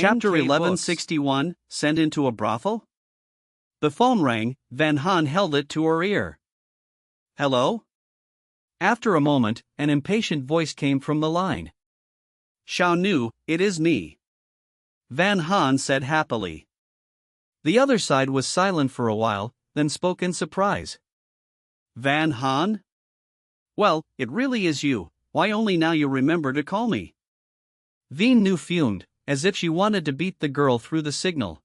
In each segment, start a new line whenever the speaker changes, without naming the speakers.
Chapter
NK
1161, Sent into a Brothel? The phone rang, Van Han held it to her ear. Hello? After a moment, an impatient voice came from the line. Xiao Nu, it is me. Van Han said happily. The other side was silent for a while, then spoke in surprise. Van Han? Well, it really is you. Why only now you remember to call me? Veen Nu fumed, as if she wanted to beat the girl through the signal.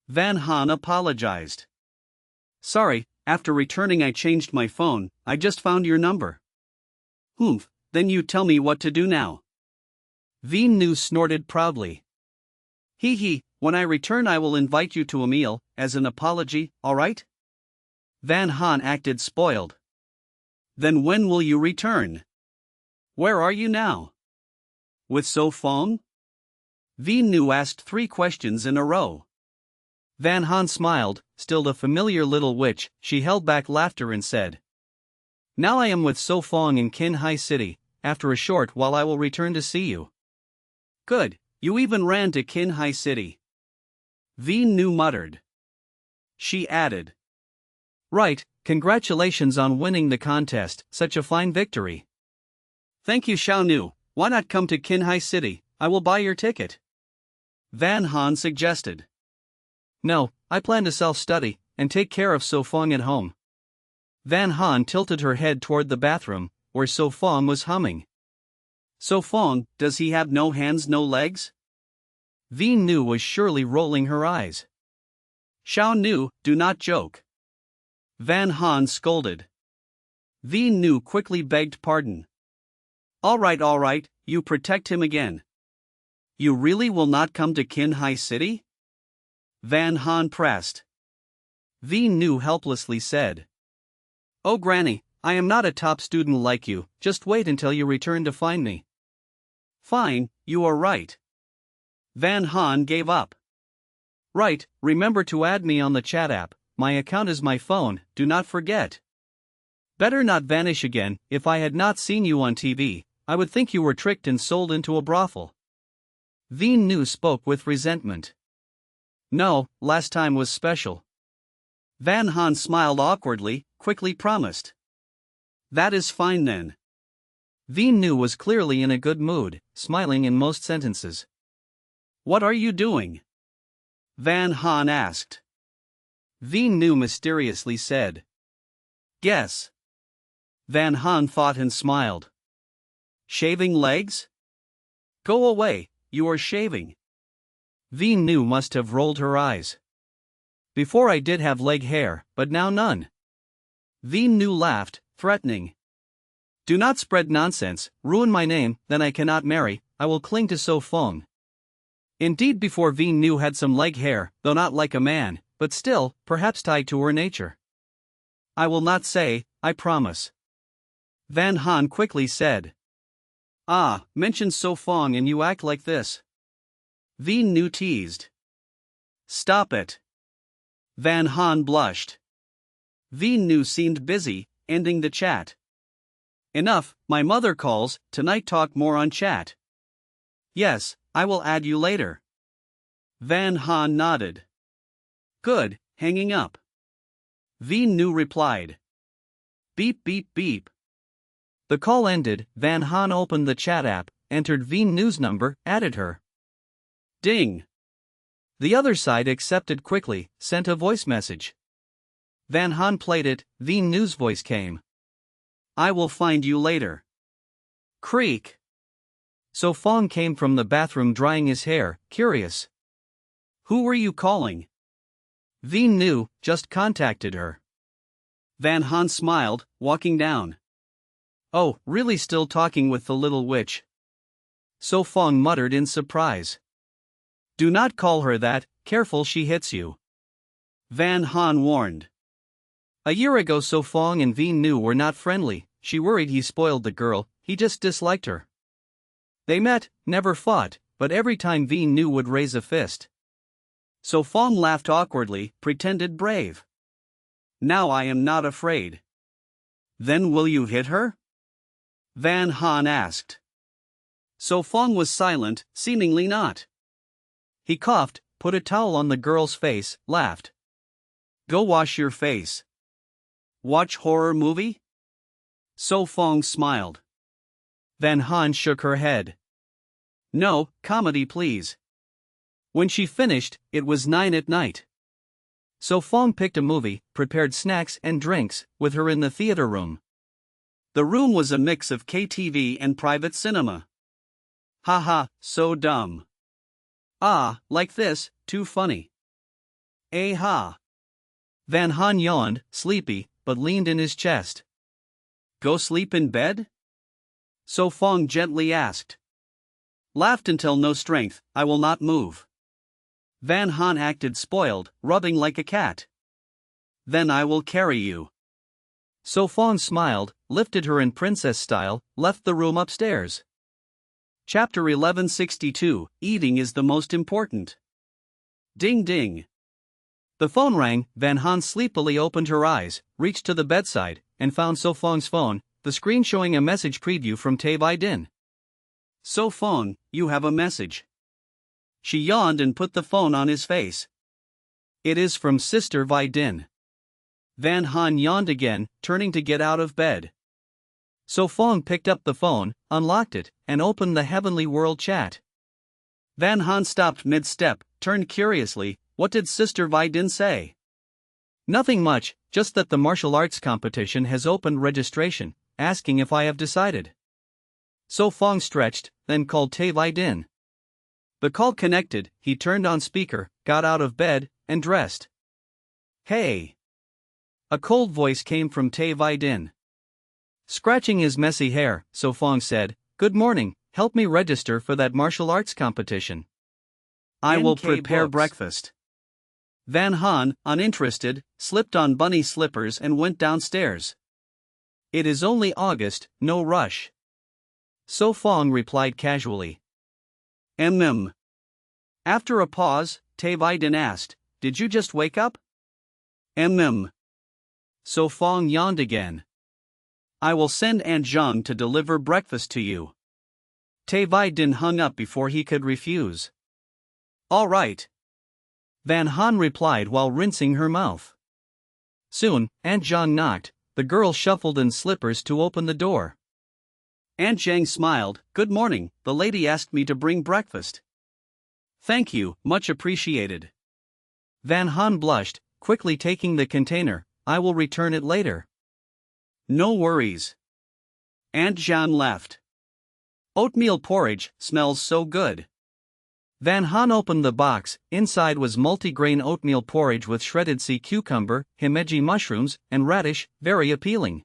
Van Han apologized. Sorry, after returning I changed my phone, I just found your number. Humph, then you tell me what to do now. Veen Nu snorted proudly. Hee, when I return I will invite you to a meal, as an apology, alright? Van Han acted spoiled. Then when will you return? Where are you now? With So Fong? Veen Nu asked 3 questions in a row. Van Han smiled, still the familiar little witch. She held back laughter and said, Now I am with So Fong in Kin Hai City. After a short while I will return to see you. Good, you even ran to Kin Hai City. Veen Nu muttered. She added, Right, congratulations on winning the contest, such a fine victory. Thank you Xiao Nu, why not come to Kin Hai City, I will buy your ticket. Van Han suggested. No, I plan to self-study, and take care of So Fong at home. Van Han tilted her head toward the bathroom, where So Fong was humming. So Fong, does he have no hands no legs? Veen Nu was surely rolling her eyes. Xiao Nu, do not joke. Van Han scolded. Veen Nu quickly begged pardon. All right, you protect him again. You really will not come to Kin Hai City? Van Han pressed. Veen Nu helplessly said. Oh Granny, I am not a top student like you, just wait until you return to find me. Fine, you are right. Van Han gave up. Right, remember to add me on the chat app, my account is my phone, do not forget. Better not vanish again. If I had not seen you on TV, I would think you were tricked and sold into a brothel. Veen Nu spoke with resentment. No, last time was special. Van Han smiled awkwardly, quickly promised. That is fine then. Veen Nu was clearly in a good mood, smiling in most sentences. What are you doing? Van Han asked. Veen Nu mysteriously said. Guess. Van Han thought and smiled. Shaving legs? Go away, you are shaving. Veen Nu must have rolled her eyes. Before I did have leg hair, but now none. Veen Nu laughed, threatening. Do not spread nonsense, ruin my name, then I cannot marry, I will cling to So Fong. Indeed before Veen Nu had some leg hair, though not like a man, but still, perhaps tied to her nature. I will not say, I promise. Van Han quickly said. Ah, mention So Fong and you act like this. Veen Nu teased. Stop it. Van Han blushed. Veen Nu seemed busy, ending the chat. Enough, my mother calls, tonight talk more on chat. Yes, I will add you later. Van Han nodded. Good, hanging up. Veen Nu replied. Beep beep beep. The call ended, Van Han opened the chat app, entered Veen Nu's number, added her. Ding. The other side accepted quickly, sent a voice message. Van Han played it, Veen Nu's voice came. I will find you later. Creak. So Fong came from the bathroom drying his hair, curious. Who were you calling? Veen Nu, just contacted her. Van Han smiled, walking down. Oh, really still talking with the little witch? So Fong muttered in surprise. Do not call her that, careful she hits you. Van Han warned. A year ago So Fong and Veen Nu were not friendly, she worried he spoiled the girl, he just disliked her. They met, never fought, but every time Veen Nu would raise a fist. So Fong laughed awkwardly, pretended brave. Now I am not afraid. Then will you hit her? Van Han asked. So Fong was silent, seemingly not. He coughed, put a towel on the girl's face, laughed. Go wash your face. Watch horror movie? So Fong smiled. Van Han shook her head. No, comedy please. When she finished, it was 9 at night. So Fong picked a movie, prepared snacks and drinks, with her in the theater room. The room was a mix of KTV and private cinema. Haha, so dumb. Ah, like this, too funny. Eh ha. Van Han yawned, sleepy, but leaned in his chest. Go sleep in bed? So Fong gently asked. Laughed until no strength, I will not move. Van Han acted spoiled, rubbing like a cat. Then I will carry you. So Fong smiled, lifted her in princess style, left the room upstairs. Chapter 1162, Eating is the most important. Ding ding. The phone rang. Van Han sleepily opened her eyes, reached to the bedside, and found So Fong's phone, the screen showing a message preview from Tae Din. So Fong, you have a message. She yawned and put the phone on his face. It is from Sister Vi Din. Van Han yawned again, turning to get out of bed. So Fong picked up the phone, unlocked it, and opened the Heavenly World chat. Van Han stopped mid-step, turned curiously. What did Sister Vi Din say? Nothing much, just that the martial arts competition has opened registration, asking if I have decided. So Fong stretched, then called Tae Din. The call connected. He turned on speaker, got out of bed, and dressed. Hey! A cold voice came from Tae Din. Scratching his messy hair, So Fong said, Good morning, help me register for that martial arts competition. I will prepare breakfast. Van Han, uninterested, slipped on bunny slippers and went downstairs. It is only August, no rush. So Fong replied casually. After a pause, Tae Din asked, Did you just wake up? So Fong yawned again. I will send Aunt Zhang to deliver breakfast to you. Tae Din hung up before he could refuse. All right. Van Han replied while rinsing her mouth. Soon, Aunt Zhang knocked. The girl shuffled in slippers to open the door. Aunt Zhang smiled. Good morning, the lady asked me to bring breakfast. Thank you, much appreciated. Van Han blushed, quickly taking the container. I will return it later. No worries. Aunt Zhang left. Oatmeal porridge smells so good. Van Han opened the box. Inside was multi-grain oatmeal porridge with shredded sea cucumber, himeji mushrooms, and radish, very appealing.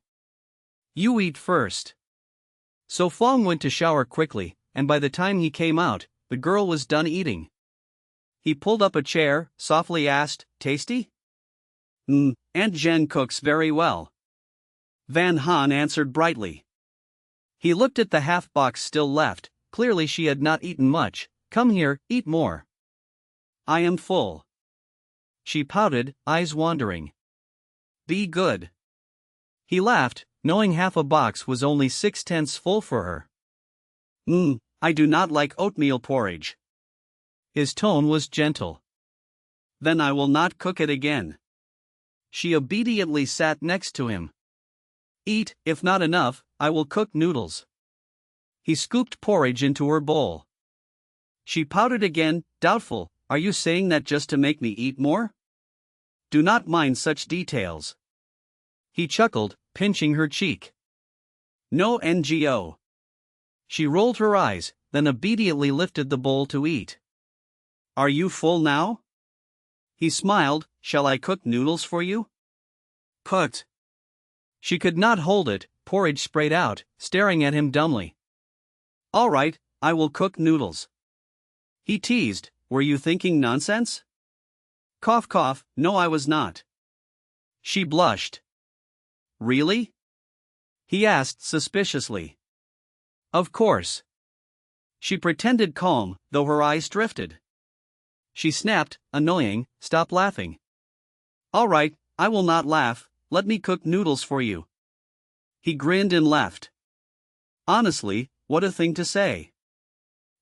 You eat first. So Fong went to shower quickly, and by the time he came out, the girl was done eating. He pulled up a chair, softly asked, Tasty? Aunt Zhang cooks very well. Van Han answered brightly. He looked at the half box still left. Clearly she had not eaten much. Come here, eat more. I am full. She pouted, eyes wandering. Be good. He laughed, knowing half a box was only 6/10 full for her. I do not like oatmeal porridge. His tone was gentle. Then I will not cook it again. She obediently sat next to him. Eat, if not enough, I will cook noodles. He scooped porridge into her bowl. She pouted again, doubtful. Are you saying that just to make me eat more? Do not mind such details. He chuckled, pinching her cheek. No NGO. She rolled her eyes, then obediently lifted the bowl to eat. Are you full now? He smiled. Shall I cook noodles for you? Put. She could not hold it. Porridge sprayed out, staring at him dumbly. All right, I will cook noodles. He teased, were you thinking nonsense? Cough cough, no I was not. She blushed. Really? He asked suspiciously. Of course. She pretended calm, though her eyes drifted. She snapped, annoying, stop laughing. All right, I will not laugh, let me cook noodles for you. He grinned and left. Honestly, what a thing to say.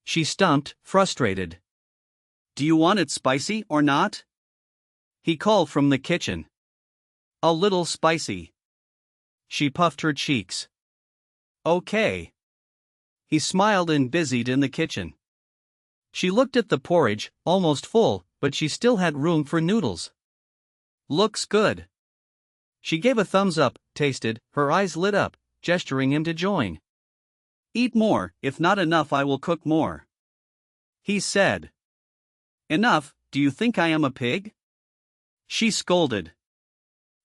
She stumped, frustrated. Do you want it spicy or not? He called from the kitchen. A little spicy. She puffed her cheeks. Okay. He smiled and busied in the kitchen. She looked at the porridge, almost full, but she still had room for noodles. Looks good. She gave a thumbs up, tasted, her eyes lit up, gesturing him to join. Eat more, if not enough I will cook more. He said. Enough, do you think I am a pig? She scolded.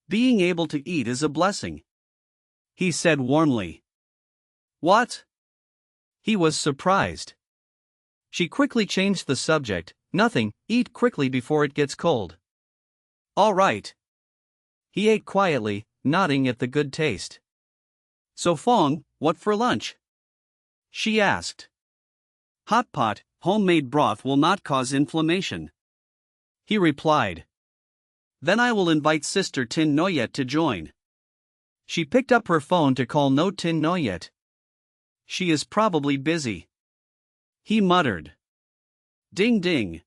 Being able to eat is a blessing. He said warmly. What? He was surprised. She quickly changed the subject. Nothing, eat quickly before it gets cold. All right. He ate quietly, nodding at the good taste. So Fong, what for lunch? She asked. Hot pot, homemade broth will not cause inflammation. He replied. Then I will invite Sister Tin Noyet to join. She picked up her phone to call No Tin Noyet. She is probably busy. He muttered. Ding ding.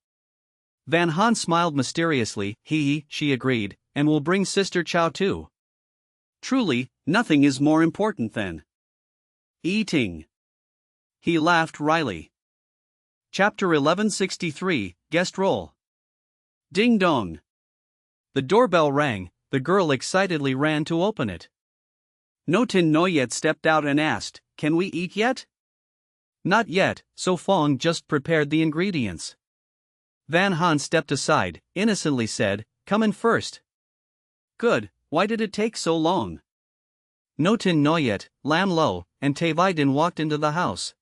Van Han smiled mysteriously. She agreed, and will bring Sister Chow too. Truly, nothing is more important than eating. He laughed wryly. Chapter 1163, Guest Roll. Ding dong. The doorbell rang, the girl excitedly ran to open it. No Tin Noyet stepped out and asked, Can we eat yet? Not yet, So Fong just prepared the ingredients. Van Han stepped aside, innocently said, Come in first. Good, why did it take so long? No Tin Noyet, Lam Lo, and Tai Vai Din walked into the house.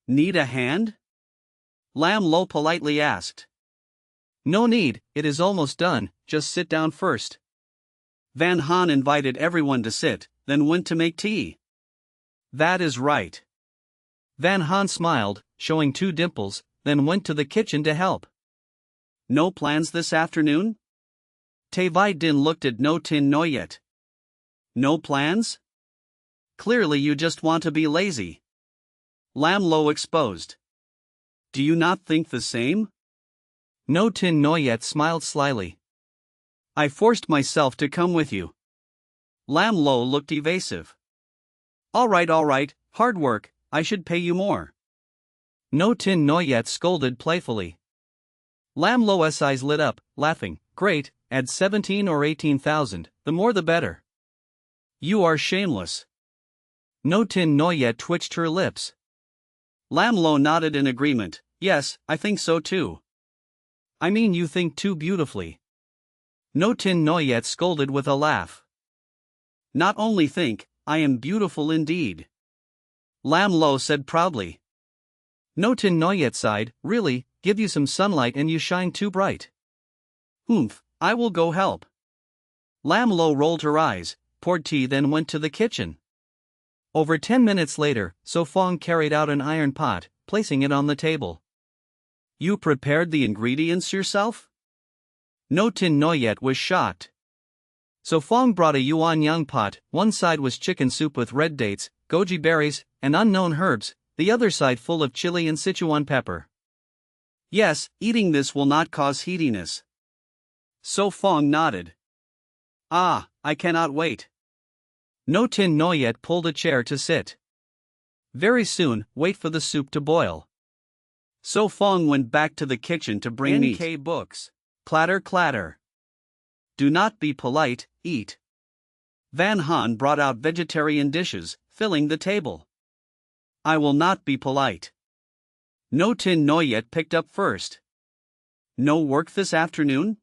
Need a hand? Lam Lo politely asked. No need, it is almost done, just sit down first. Van Han invited everyone to sit, then went to make tea. That is right. Van Han smiled, showing 2 dimples, then went to the kitchen to help. No plans this afternoon? Tai Vai Din looked at No Tin Noyet. No plans? Clearly you just want to be lazy. Lam Lo exposed. Do you not think the same? No Tin Noyet smiled slyly. I forced myself to come with you. Lam Lo looked evasive. All right, hard work, I should pay you more. No Tin Noyet scolded playfully. Lam Lo's eyes lit up, laughing. Great, add 17 or 18,000, the more the better. You are shameless. No Tin Noyet twitched her lips. Lam Lo nodded in agreement. Yes, I think so too. I mean you think too beautifully. No Tin Noyet scolded with a laugh. Not only think, I am beautiful indeed. Lam Lo said proudly. No Tin Noyet sighed, really, give you some sunlight and you shine too bright. Humph, I will go help. Lam Lo rolled her eyes, poured tea then went to the kitchen. Over 10 minutes later, So Fong carried out an iron pot, placing it on the table. You prepared the ingredients yourself? No Tin Noyet was shocked. So Fong brought a yuan yang pot, one side was chicken soup with red dates, goji berries, and unknown herbs, the other side full of chili and Sichuan pepper. Yes, eating this will not cause heatiness. So Fong nodded. Ah, I cannot wait. No Tin Noyet pulled a chair to sit. Very soon, wait for the soup to boil. So Fong went back to the kitchen to bring meat. NK books. Clatter clatter. Do not be polite, eat. Van Han brought out vegetarian dishes, filling the table. I will not be polite. No Tin Noyet picked up first. No work this afternoon?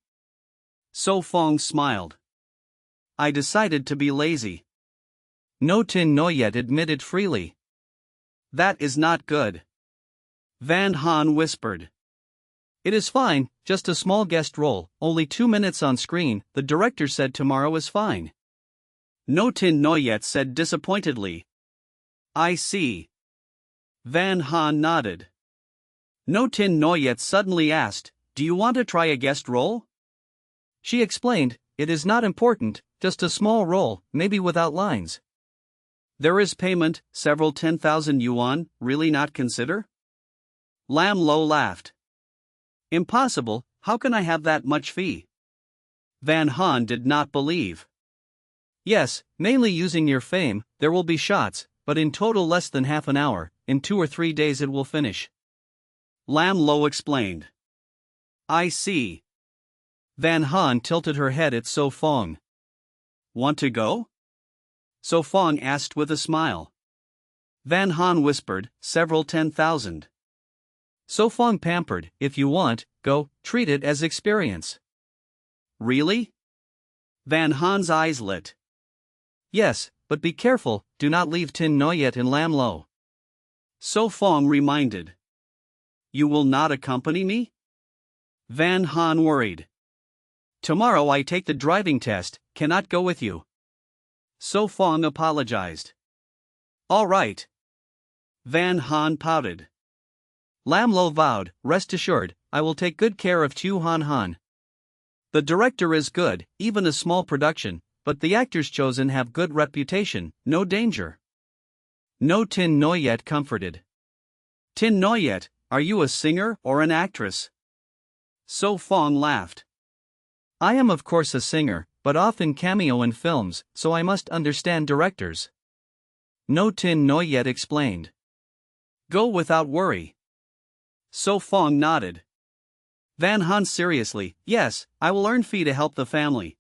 So Fong smiled. I decided to be lazy. No Tin Noyet admitted freely. That is not good. Van Han whispered. It is fine, just a small guest role, only 2 minutes on screen, the director said tomorrow is fine. No Tin Noyet said disappointedly. I see. Van Han nodded. No Tin Noyet suddenly asked, Do you want to try a guest role? She explained, it is not important, just a small role, maybe without lines. There is payment, several 10,000 yuan, really not consider? Lam Lo laughed. Impossible, how can I have that much fee? Van Han did not believe. Yes, mainly using your fame, there will be shots, but in total less than half an hour, in 2 or 3 days it will finish. Lam Lo explained. I see. Van Han tilted her head at So Fong. Want to go? So Fong asked with a smile. Van Han whispered, several 10,000. So Fong pampered, if you want, go, treat it as experience. Really? Van Han's eyes lit. Yes, but be careful, do not leave Tin Noyet in Lam Lo. So Fong reminded. You will not accompany me? Van Han worried. Tomorrow I take the driving test, cannot go with you. So Fong apologized. All right. Van Han pouted. Lam Lo vowed, rest assured, I will take good care of Chu Han Han. The director is good, even a small production, but the actors chosen have good reputation, no danger. No Tin Noyet comforted. Tin Noyet, are you a singer or an actress? So Fong laughed. I am of course a singer, but often cameo in films, so I must understand directors. No Tin Noyet explained. Go without worry. So Fong nodded. Van Han seriously, yes, I will earn fee to help the family.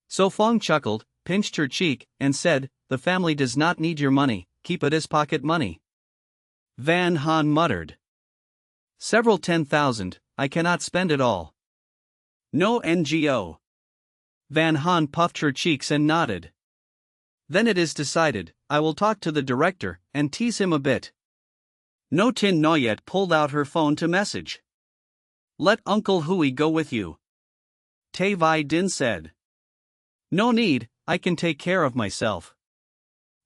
So Fong chuckled, pinched her cheek, and said, the family does not need your money, keep it as pocket money. Van Han muttered. Several 10,000, I cannot spend it all. No NGO. Van Han puffed her cheeks and nodded. Then it is decided, I will talk to the director, and tease him a bit. No Tin Noyet pulled out her phone to message. Let Uncle Hui go with you. Tai Vi Din said. No need, I can take care of myself.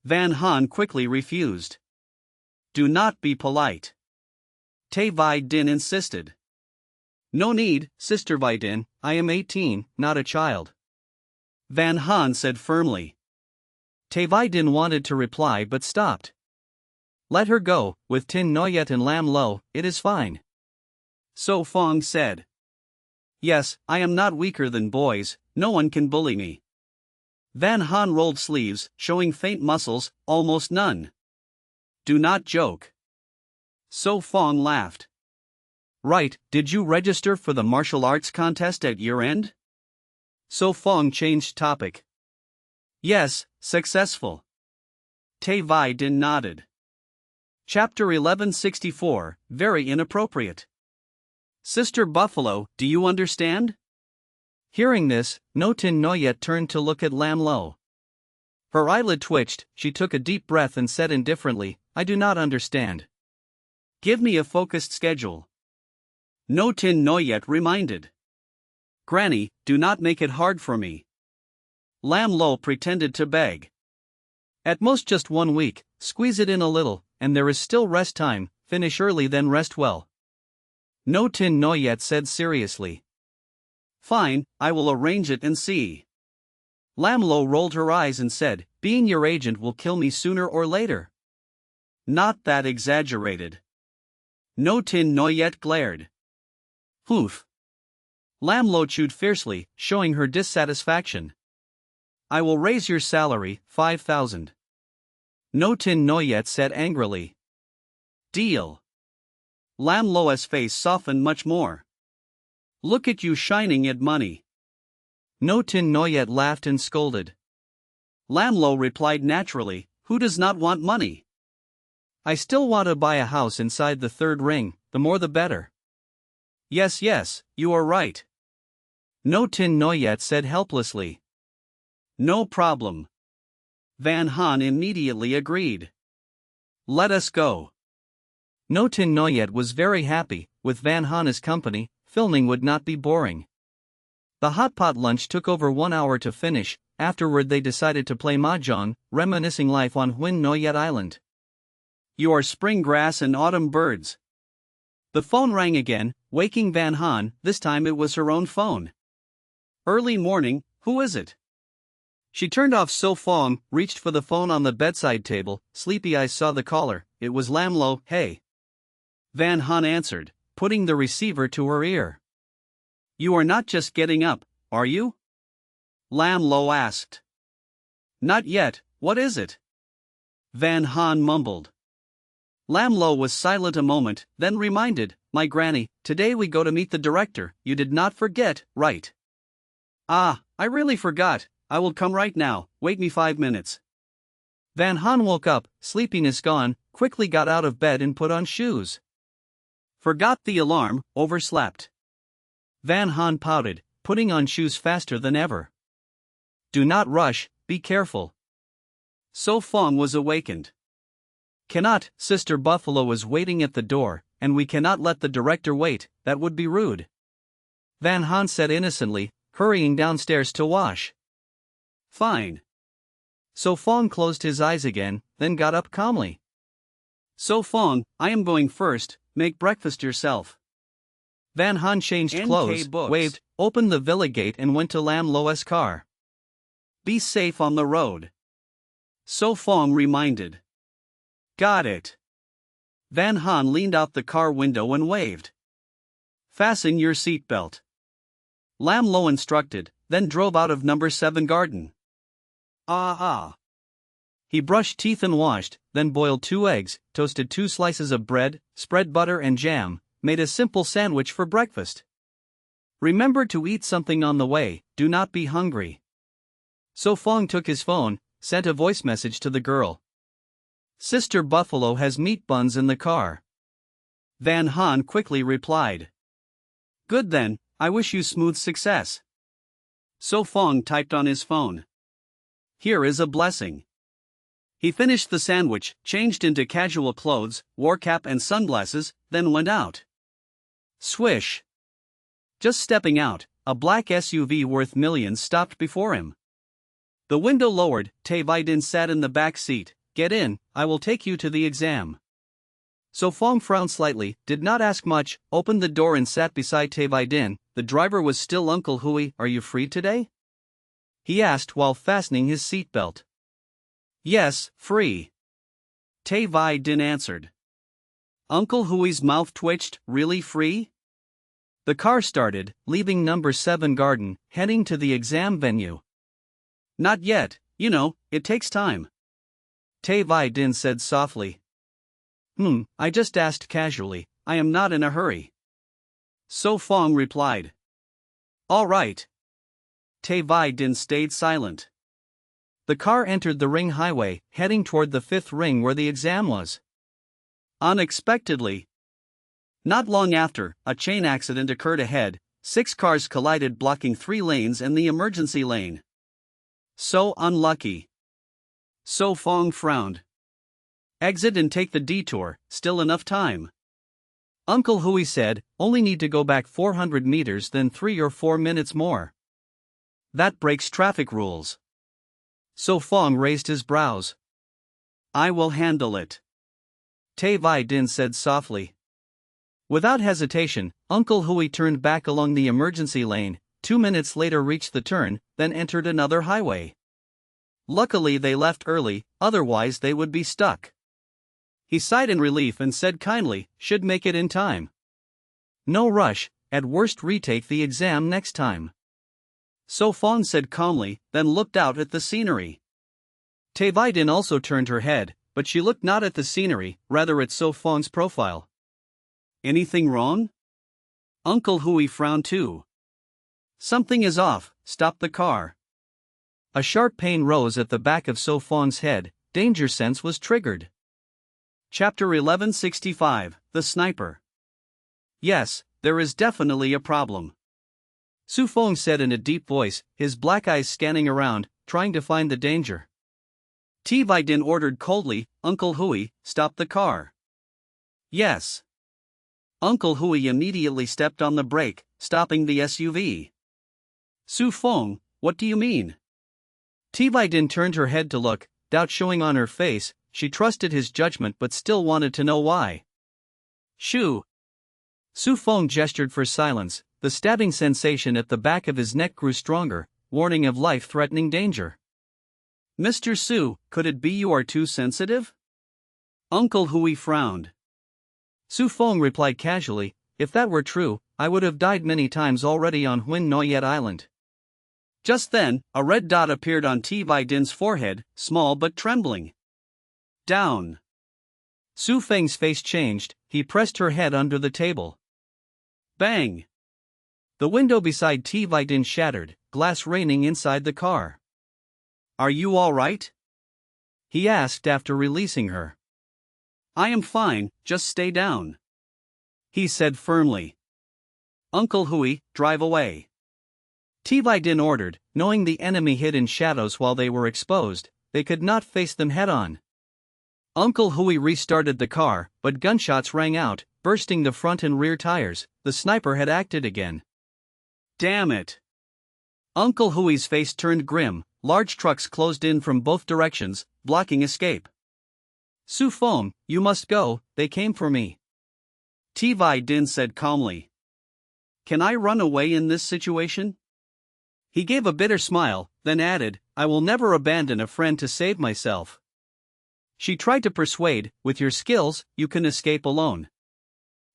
Van Han quickly refused. Do not be polite. Tai Vi Din insisted. No need, Sister Vi Din, I am 18, not a child. Van Han said firmly. Tai Vi Din wanted to reply but stopped. Let her go, with Tin Noyet and Lam Lo, it is fine. So Fong said. Yes, I am not weaker than boys, no one can bully me. Van Han rolled sleeves, showing faint muscles, almost none. Do not joke. So Fong laughed. Right, did you register for the martial arts contest at year-end? So Fong changed topic. Yes, successful. Tai Vi Din nodded. Chapter 1164, very inappropriate. Sister Buffalo, do you understand? Hearing this, No Tin Noyet turned to look at Lam Lo. Her eyelid twitched, she took a deep breath and said indifferently, I do not understand. Give me a focused schedule. No Tin Noyet reminded. Granny, do not make it hard for me. Lam Lo pretended to beg. At most just 1 week, squeeze it in a little, and there is still rest time, finish early then rest well. No Tin Noyet said seriously. Fine, I will arrange it and see. Lam Lo rolled her eyes and said, being your agent will kill me sooner or later. Not that exaggerated. No Tin Noyet glared. Poof. Lam Lo chewed fiercely, showing her dissatisfaction. I will raise your salary, 5,000. No Tin Noyet said angrily. Deal. Lam Lo's face softened much more. Look at you shining at money. No Tin Noyet laughed and scolded. Lam Lo replied naturally, who does not want money? I still want to buy a house inside the 3rd ring, the more the better. Yes, you are right. No Tin Noyet said helplessly. No problem. Van Han immediately agreed. Let us go. No Tin Noyet was very happy, with Van Han as company, filming would not be boring. The hot pot lunch took over 1 hour to finish, afterward they decided to play mahjong, reminiscing life on Huin Noyet Island. You are spring grass and autumn birds. The phone rang again, waking Van Han, this time it was her own phone. Early morning, who is it? She turned off So Fong, reached for the phone on the bedside table, sleepy eyes saw the caller, it was Lam Lo, hey. Van Han answered, putting the receiver to her ear. You are not just getting up, are you? Lam Lo asked. Not yet, what is it? Van Han mumbled. Lam Lo was silent a moment, then reminded, My granny, today we go to meet the director, you did not forget, right? Ah, I really forgot, I will come right now, wait me 5 minutes. Van Han woke up, sleepiness gone, quickly got out of bed and put on shoes. Forgot the alarm, overslept. Van Han pouted, putting on shoes faster than ever. Do not rush, be careful. So Fong was awakened. Cannot, Sister Buffalo is waiting at the door, and we cannot let the director wait, that would be rude. Van Han said innocently, hurrying downstairs to wash. Fine. So Fong closed his eyes again, then got up calmly. So Fong, I am going first, make breakfast yourself. Van Han changed clothes, waved, opened the villa gate and went to Lam Lo's car. Be safe on the road. So Fong reminded. Got it. Van Han leaned out the car window and waved. Fasten your seatbelt. Lam Lo instructed, then drove out of number 7 garden. He brushed teeth and washed, then boiled 2 eggs, toasted 2 slices of bread, spread butter and jam, made a simple sandwich for breakfast. Remember to eat something on the way, do not be hungry. So Fong took his phone, sent a voice message to the girl. Sister Buffalo has meat buns in the car. Van Han quickly replied. Good then, I wish you smooth success. So Fong typed on his phone. Here is a blessing. He finished the sandwich, changed into casual clothes, wore cap and sunglasses, then went out. Swish. Just stepping out, a black SUV worth millions stopped before him. The window lowered, Tae Vaidin sat in the back seat. Get in, I will take you to the exam. So Fong frowned slightly, did not ask much, opened the door and sat beside Tae Vaidin. The driver was still Uncle Hui. Are you free today? He asked while fastening his seatbelt. Yes, free. Tae Vaidin answered. Uncle Hui's mouth twitched, really free? The car started, leaving number 7 garden, heading to the exam venue. Not yet, you know, it takes time. Tae Vaidin said softly. I just asked casually, I am not in a hurry. So Fong replied. All right. Tae Vaidin stayed silent. The car entered the ring highway, heading toward the 5th ring where the exam was. Unexpectedly. Not long after, a chain accident occurred ahead, 6 cars collided blocking 3 lanes and the emergency lane. So unlucky. So Fong frowned. Exit and take the detour, still enough time. Uncle Hui said, only need to go back 400 meters then 3 or 4 minutes more. That breaks traffic rules. So Fong raised his brows. I will handle it. Tae Vaidin said softly. Without hesitation, Uncle Hui turned back along the emergency lane, 2 minutes later reached the turn, then entered another highway. Luckily they left early, otherwise they would be stuck. He sighed in relief and said kindly, should make it in time. No rush, at worst retake the exam next time. So Fong said calmly, then looked out at the scenery. Tae Vaidin also turned her head, but she looked not at the scenery, rather at So Fong's profile. Anything wrong? Uncle Hui frowned too. Something is off, stop the car. A sharp pain rose at the back of So Fong's head, danger sense was triggered. Chapter 1165, The Sniper. Yes, there is definitely a problem. Su Fong said in a deep voice, his black eyes scanning around, trying to find the danger. Tae Vaidin ordered coldly, Uncle Hui, stop the car. Yes. Uncle Hui immediately stepped on the brake, stopping the SUV. Su Fong, what do you mean? Tae Vaidin turned her head to look, doubt showing on her face. She trusted his judgment but still wanted to know why. Shoo! Su Fong gestured for silence. The stabbing sensation at the back of his neck grew stronger, warning of life-threatening danger. Mr. Su, could it be you are too sensitive? Uncle Hui frowned. Su Fong replied casually, if that were true, I would have died many times already on Huynh Noyet Island. Just then, a red dot appeared on T. Vai Din's forehead, small but trembling. Down. Su Feng's face changed, he pressed her head under the table. Bang! The window beside T. Vai Din shattered, glass raining inside the car. Are you all right? He asked after releasing her. I am fine, just stay down. He said firmly. Uncle Hui, drive away. T. Vai Din ordered, knowing the enemy hid in shadows while they were exposed, they could not face them head-on. Uncle Hui restarted the car, but gunshots rang out, bursting the front and rear tires. The sniper had acted again. Damn it! Uncle Hui's face turned grim, large trucks closed in from both directions, blocking escape. Su Feng, you must go, they came for me. T. Vai Din said calmly. Can I run away in this situation? He gave a bitter smile, then added, I will never abandon a friend to save myself. She tried to persuade, with your skills, you can escape alone.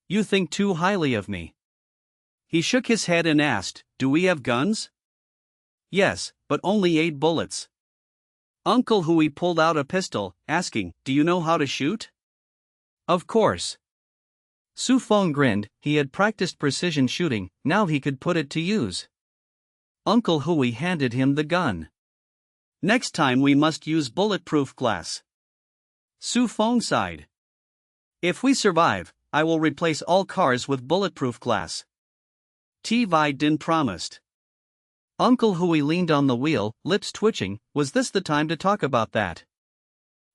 You think too highly of me. He shook his head and asked, do we have guns? Yes, but only 8 bullets. Uncle Hui pulled out a pistol, asking, do you know how to shoot? Of course. Su Feng grinned, he had practiced precision shooting, now he could put it to use. Uncle Hui handed him the gun. Next time we must use bulletproof glass. Su Feng sighed. If we survive, I will replace all cars with bulletproof glass. T. Vai Din promised. Uncle Hui leaned on the wheel, lips twitching, was this the time to talk about that?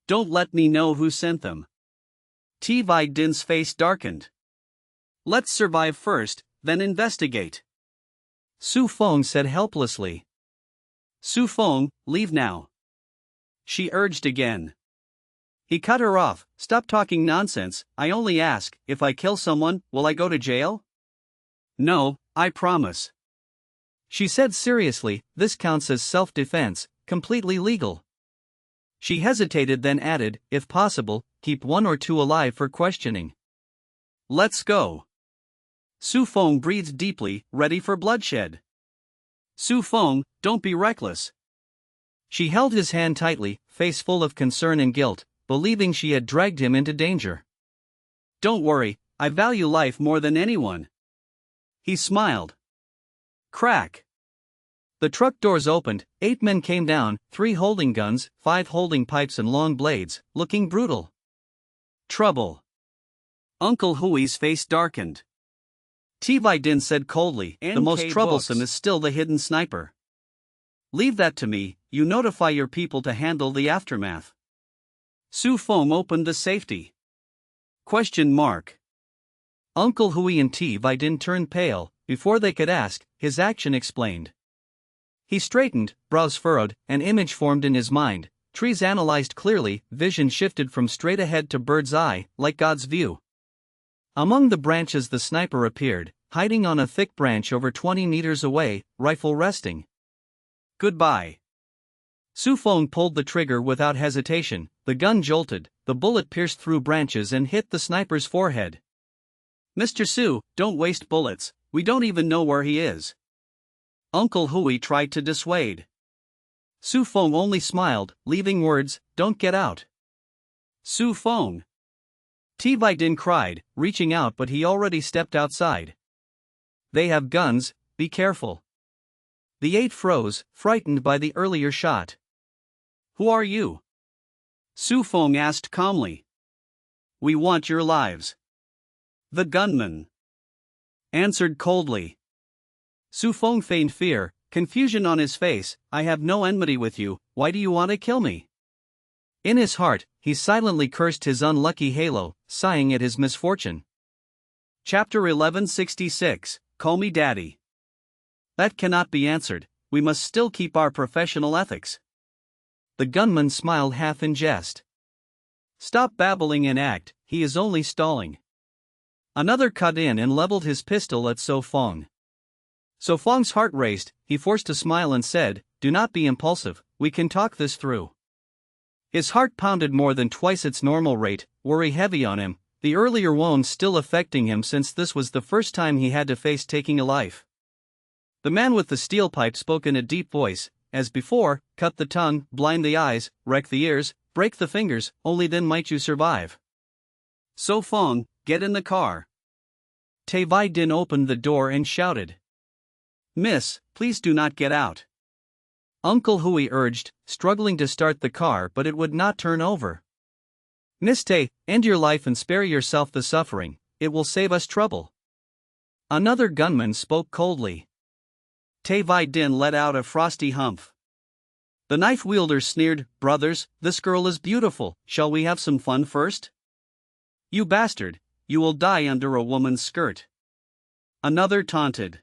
Don't let me know who sent them. T. Vai Din's face darkened. Let's survive first, then investigate. Su Feng said helplessly. Su Feng, leave now. She urged again. He cut her off, stop talking nonsense, I only ask, if I kill someone, will I go to jail? No, I promise. She said seriously, this counts as self-defense, completely legal. She hesitated then added, if possible, keep 1 or 2 alive for questioning. Let's go. Su Feng breathed deeply, ready for bloodshed. Su Feng, don't be reckless. She held his hand tightly, face full of concern and guilt, believing she had dragged him into danger. Don't worry, I value life more than anyone. He smiled. Crack. The truck doors opened, 8 men came down, 3 holding guns, 5 holding pipes and long blades, looking brutal. Trouble. Uncle Hui's face darkened. T. Vai Din said coldly, the most troublesome is still the hidden sniper. Leave that to me, you notify your people to handle the aftermath. Su Feng opened the safety. Question mark. Uncle Hui and T. Vai Din turned pale, before they could ask, his action explained. He straightened, brows furrowed, an image formed in his mind, trees analyzed clearly, vision shifted from straight ahead to bird's eye, like God's view. Among the branches the sniper appeared, hiding on a thick branch over 20 meters away, rifle resting. Goodbye. Su Feng pulled the trigger without hesitation, the gun jolted, the bullet pierced through branches and hit the sniper's forehead. Mr. Su, don't waste bullets, we don't even know where he is. Uncle Hui tried to dissuade. Su Feng only smiled, leaving words, don't get out. Su Feng. T. Vai Din cried, reaching out but he already stepped outside. They have guns, be careful. The 8 froze, frightened by the earlier shot. Who are you? Su Feng asked calmly. We want your lives. The gunman answered coldly. Su Feng feigned fear, confusion on his face, I have no enmity with you, why do you want to kill me? In his heart, he silently cursed his unlucky halo, sighing at his misfortune. Chapter 1166, Call Me Daddy. That cannot be answered, we must still keep our professional ethics. The gunman smiled half in jest. Stop babbling and act, he is only stalling. Another cut in and leveled his pistol at So Feng. So Feng's heart raced, he forced a smile and said, do not be impulsive, we can talk this through. His heart pounded more than twice its normal rate, worry heavy on him, the earlier wounds still affecting him since this was the first time he had to face taking a life. The man with the steel pipe spoke in a deep voice, as before, cut the tongue, blind the eyes, wreck the ears, break the fingers, only then might you survive. So Fong, get in the car. Tai Vai Din opened the door and shouted. Miss, please do not get out. Uncle Hui urged, struggling to start the car but it would not turn over. Miss Tai, end your life and spare yourself the suffering, it will save us trouble. Another gunman spoke coldly. Tai Vai Din let out a frosty humph. The knife wielder sneered, brothers, this girl is beautiful, shall we have some fun first? You bastard, you will die under a woman's skirt. Another taunted.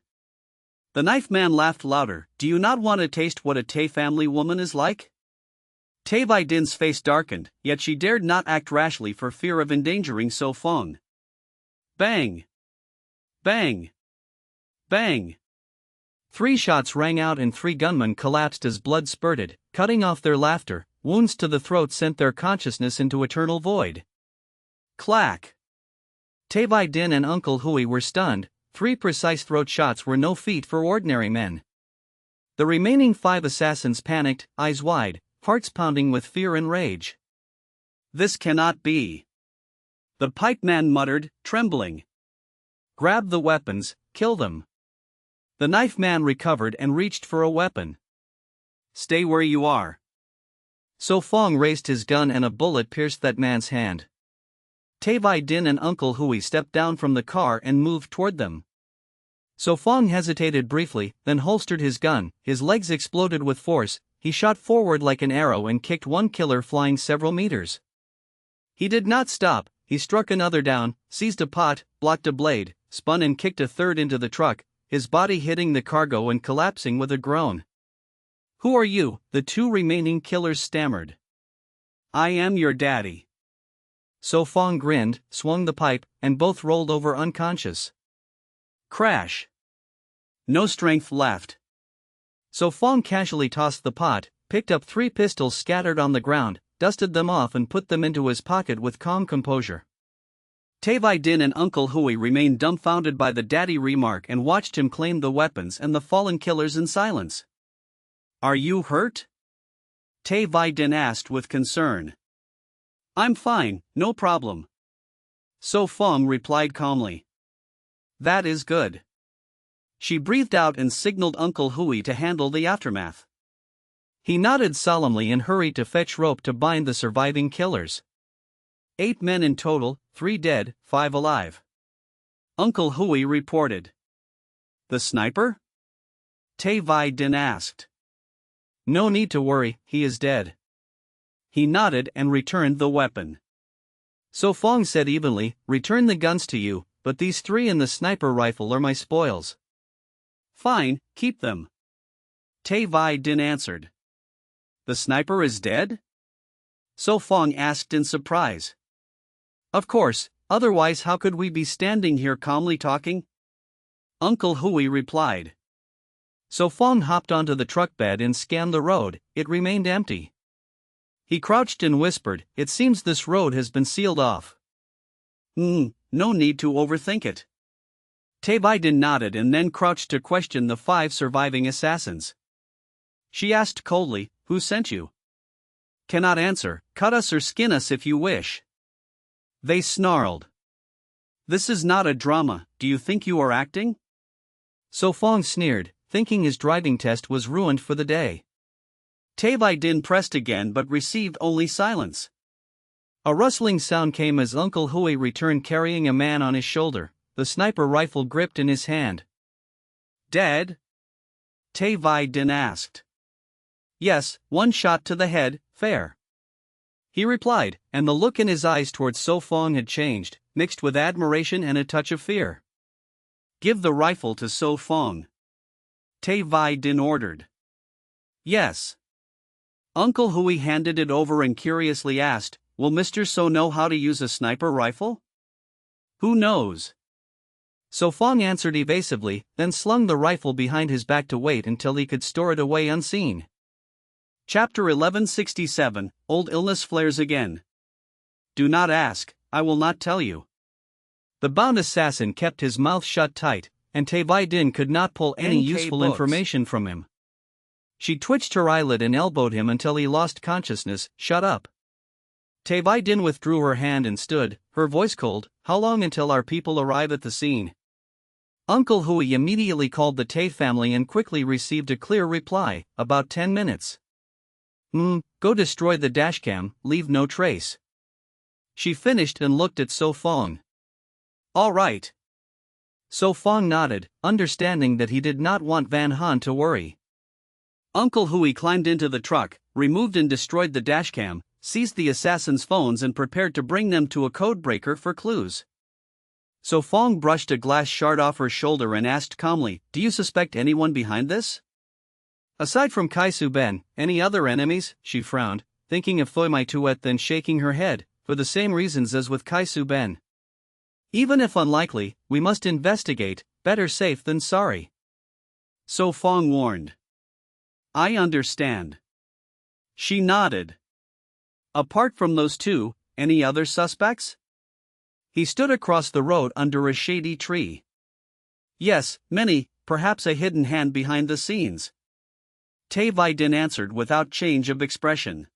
The knife man laughed louder, do you not want to taste what a Tai family woman is like? Tai Vai Din's face darkened, yet she dared not act rashly for fear of endangering So Fong. Bang! Bang! Bang! 3 shots rang out and 3 gunmen collapsed as blood spurted, cutting off their laughter. Wounds to the throat sent their consciousness into eternal void. Clack! Tai Vai Din and Uncle Hui were stunned. 3 precise throat shots were no feat for ordinary men. The remaining 5 assassins panicked, eyes wide, hearts pounding with fear and rage. This cannot be. The pipe man muttered, trembling. Grab the weapons, kill them. The knife man recovered and reached for a weapon. Stay where you are. So Fong raised his gun and a bullet pierced that man's hand. Tai Vai Din and Uncle Hui stepped down from the car and moved toward them. So Fong hesitated briefly, then holstered his gun, his legs exploded with force, he shot forward like an arrow and kicked one killer flying several meters. He did not stop, he struck another down, seized a pot, blocked a blade, spun and kicked a third into the truck, his body hitting the cargo and collapsing with a groan. Who are you? The 2 remaining killers stammered. I am your daddy. So Fong grinned, swung the pipe, and both rolled over unconscious. Crash. No strength left. So Fong casually tossed the pot, picked up 3 pistols scattered on the ground, dusted them off and put them into his pocket with calm composure. Tai Vai Din and Uncle Hui remained dumbfounded by the daddy remark and watched him claim the weapons and the fallen killers in silence. Are you hurt? Tai Vai Din asked with concern. I'm fine, no problem. So Fong replied calmly. That is good. She breathed out and signaled Uncle Hui to handle the aftermath. He nodded solemnly and hurried to fetch rope to bind the surviving killers. 8 men in total, 3 dead, 5 alive. Uncle Hui reported. The sniper? Tai Vai Din asked. No need to worry, he is dead. He nodded and returned the weapon. So Fong said evenly, return the guns to you, but these 3 and the sniper rifle are my spoils. Fine, keep them. Tai Vai Din answered. The sniper is dead? So Fong asked in surprise. Of course, otherwise how could we be standing here calmly talking? Uncle Hui replied. So Fong hopped onto the truck bed and scanned the road, it remained empty. He crouched and whispered, it seems this road has been sealed off. No need to overthink it. Tai Vai Din nodded and then crouched to question the 5 surviving assassins. She asked coldly, who sent you? Cannot answer, cut us or skin us if you wish. They snarled. This is not a drama, do you think you are acting? So Fong sneered, thinking his driving test was ruined for the day. Tai Vai Din pressed again but received only silence. A rustling sound came as Uncle Hui returned carrying a man on his shoulder, the sniper rifle gripped in his hand. Dead? Tai Vai Din asked. Yes, 1 shot to the head, fair. He replied, and the look in his eyes towards So Fong had changed, mixed with admiration and a touch of fear. Give the rifle to So Fong. Tai Vai Din ordered. Yes. Uncle Hui handed it over and curiously asked, will Mr. So know how to use a sniper rifle? Who knows? So Fong answered evasively, then slung the rifle behind his back to wait until he could store it away unseen. Chapter 1167, Old Illness Flares Again. Do not ask, I will not tell you. The bound assassin kept his mouth shut tight, and Te Vai Din could not pull any
NK
useful
books.
information from him. She twitched her eyelid and elbowed him until he lost consciousness. Shut up. Te Vai Din withdrew her hand and stood, her voice cold. How long until our people arrive at the scene? Uncle Hui immediately called the Te family and quickly received a clear reply, about 10 minutes. Go destroy the dashcam, leave no trace. She finished and looked at So Fong. All right. So Fong nodded, understanding that he did not want Van Han to worry. Uncle Hui climbed into the truck, removed and destroyed the dashcam, seized the assassin's phones and prepared to bring them to a codebreaker for clues. So Fong brushed a glass shard off her shoulder and asked calmly, Do you suspect anyone behind this? Aside from Kai Su Ben, any other enemies? She frowned, thinking of Thoi Mai Tuet, then shaking her head, for the same reasons as with Kai Su Ben. Even if unlikely, we must investigate, better safe than sorry. So Fong warned. I understand. She nodded. Apart from those two, any other suspects? He stood across the road under a shady tree. Yes, many, perhaps a hidden hand behind the scenes. Te Vai Din answered without change of expression.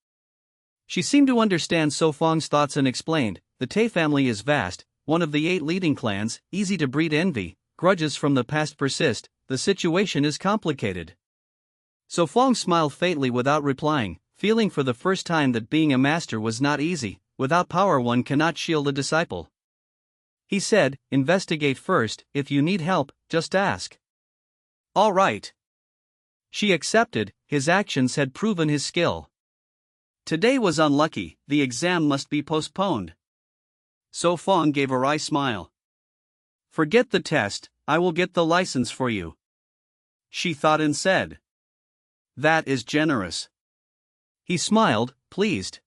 She seemed to understand So Fong's thoughts and explained, the Te family is vast, one of the 8 leading clans, easy to breed envy, grudges from the past persist, the situation is complicated. So Fong smiled faintly without replying, feeling for the first time that being a master was not easy. Without power one cannot shield a disciple. He said, investigate first, if you need help, just ask. All right. She accepted, his actions had proven his skill. Today was unlucky, the exam must be postponed. So Fong gave a wry smile. Forget the test, I will get the license for you. She thought and said. That is generous. He smiled, pleased.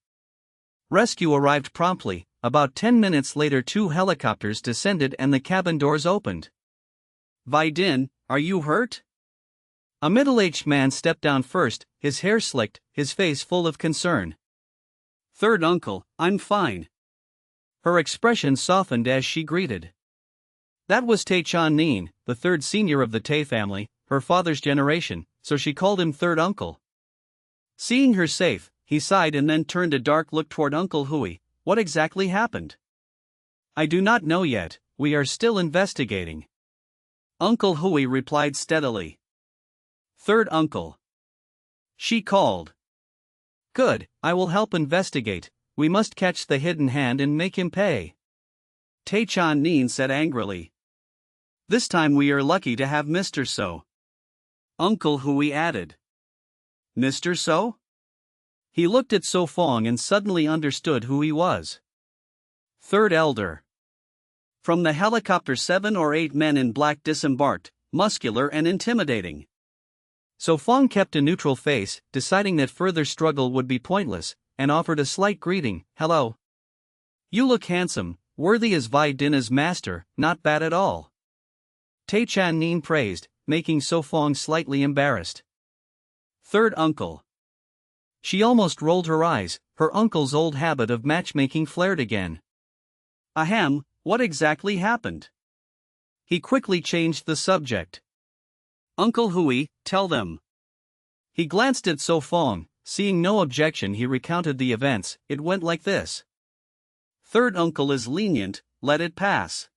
Rescue arrived promptly. About 10 minutes later 2 helicopters descended and the cabin doors opened. Vai Din, are you hurt? A middle-aged man stepped down first, his hair slicked, his face full of concern. Third uncle, I'm fine. Her expression softened as she greeted. That was Te Chan Nin, the third senior of the Te family, her father's generation, so she called him third uncle. Seeing her safe, he sighed and then turned a dark look toward Uncle Hui. What exactly happened? I do not know yet, we are still investigating. Uncle Hui replied steadily. Third uncle. She called. Good, I will help investigate, we must catch the hidden hand and make him pay. Te Chan Nin said angrily. This time we are lucky to have Mr. So. Uncle Hui added. Mr. So? He looked at So Fong and suddenly understood who he was. Third elder. From the helicopter 7 or 8 men in black disembarked, muscular and intimidating. So Fong kept a neutral face, deciding that further struggle would be pointless, and offered a slight greeting, hello. You look handsome, worthy as Vai Din as master, not bad at all. Te Chan Nin praised, making So Fong slightly embarrassed. Third uncle. She almost rolled her eyes, her uncle's old habit of matchmaking flared again. Ahem, what exactly happened? He quickly changed the subject. Uncle Hui, tell them. He glanced at So Fong, seeing no objection he recounted the events. It went like this. Third uncle is lenient, let it pass.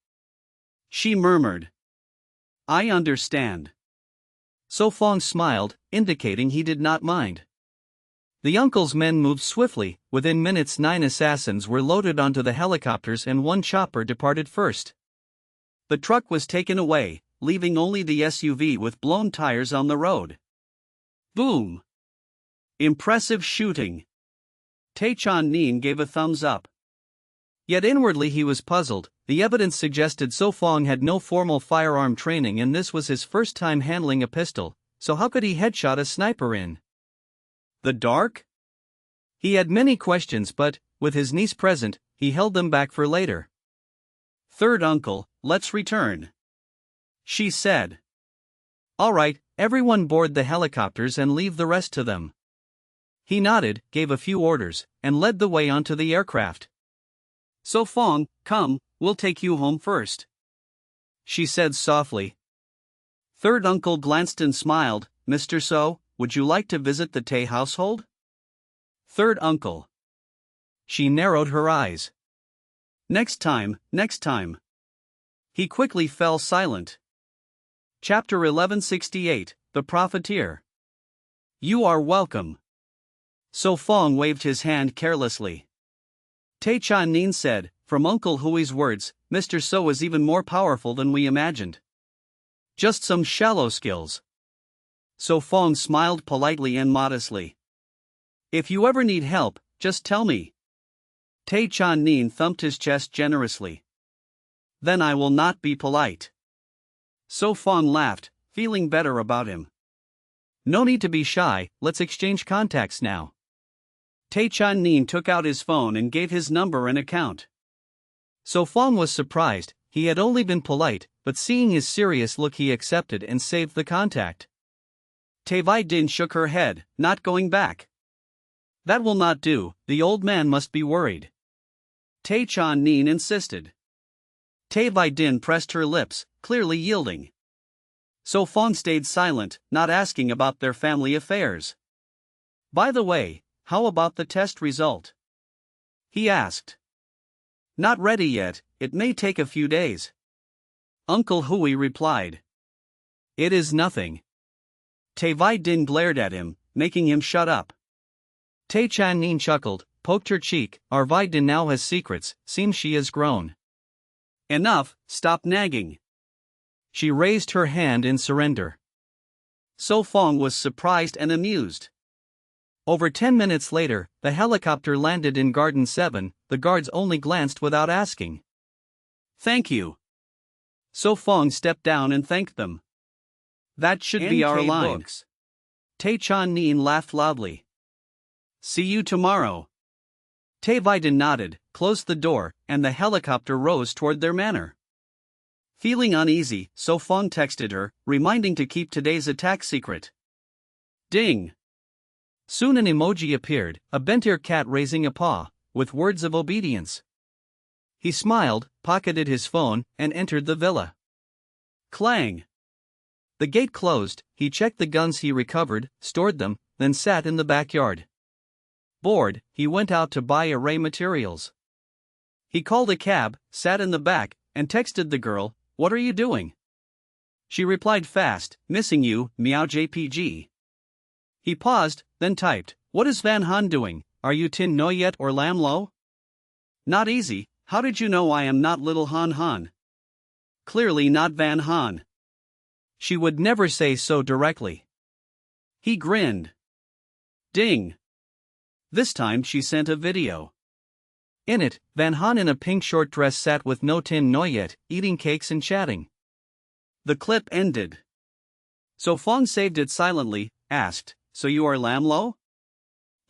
She murmured. I understand. So Fong smiled, indicating he did not mind. The uncle's men moved swiftly. Within minutes 9 assassins were loaded onto the helicopters and 1 chopper departed first. The truck was taken away, leaving only the SUV with blown tires on the road. Boom! Impressive shooting. Te Chan Nin gave a thumbs up. Yet inwardly he was puzzled. The evidence suggested So Fong had no formal firearm training and this was his first time handling a pistol, so how could he headshot a sniper in the dark? He had many questions but, with his niece present, he held them back for later. Third uncle, let's return. She said. All right, everyone board the helicopters and leave the rest to them. He nodded, gave a few orders, and led the way onto the aircraft. So Fong, come, we'll take you home first," she said softly. Third uncle glanced and smiled. "Mr. So, would you like to visit the Tay household?" Third uncle. She narrowed her eyes. Next time, next time." He quickly fell silent. Chapter 1168, The Profiteer. "You are welcome." So Fong waved his hand carelessly. Tay Chan Nin said, "From Uncle Hui's words, Mr. So is even more powerful than we imagined. Just some shallow skills." So Fong smiled politely and modestly. "If you ever need help, just tell me." Tay Chan Nin thumped his chest generously. "Then I will not be polite." So Fong laughed, feeling better about him. "No need to be shy, let's exchange contacts now." Tay Chan Nin took out his phone and gave his number and account. So Fong was surprised. He had only been polite, but seeing his serious look he accepted and saved the contact. Tay Vai Din shook her head, not going back. "That will not do, the old man must be worried." Tay Chan Nin insisted. Tay Vai Din pressed her lips, clearly yielding. So Fong stayed silent, not asking about their family affairs. "By the way, how about the test result?" he asked. "Not ready yet, it may take a few days." Uncle Hui replied. "It is nothing." Tay Vai Din glared at him, making him shut up. Tay Chan Nin chuckled, poked her cheek. "Our Vai Din now has secrets, seems she has grown." "Enough, stop nagging." She raised her hand in surrender. So Fong was surprised and amused. Over 10 minutes later, the helicopter landed in Garden 7, the guards only glanced without asking. "Thank you." So Fong stepped down and thanked them. "That should be our line." Books. Tay Chan Nin laughed loudly. "See you tomorrow." Tay Vai Din nodded, closed the door, and the helicopter rose toward their manor. Feeling uneasy, So Fong texted her, reminding to keep today's attack secret. Ding! Soon an emoji appeared, a bent-ear cat raising a paw, with words of obedience. He smiled, pocketed his phone, and entered the villa. Clang! The gate closed. He checked the guns he recovered, stored them, then sat in the backyard. Bored, he went out to buy array materials. He called a cab, sat in the back, and texted the girl, "What are you doing?" She replied fast, "Missing you, meow JPG." He paused, then typed, "What is Van Han doing? Are you Tin Noyet or Lam Lo?" Not easy. How did you know I am not little Han Han? Clearly not Van Han. She would never say so directly. He grinned. Ding. This time she sent a video. In it, Van Han in a pink short dress sat with no Tin Noyet, eating cakes and chatting. The clip ended. So Fong saved it silently, asked, "So you are Lam Lo?"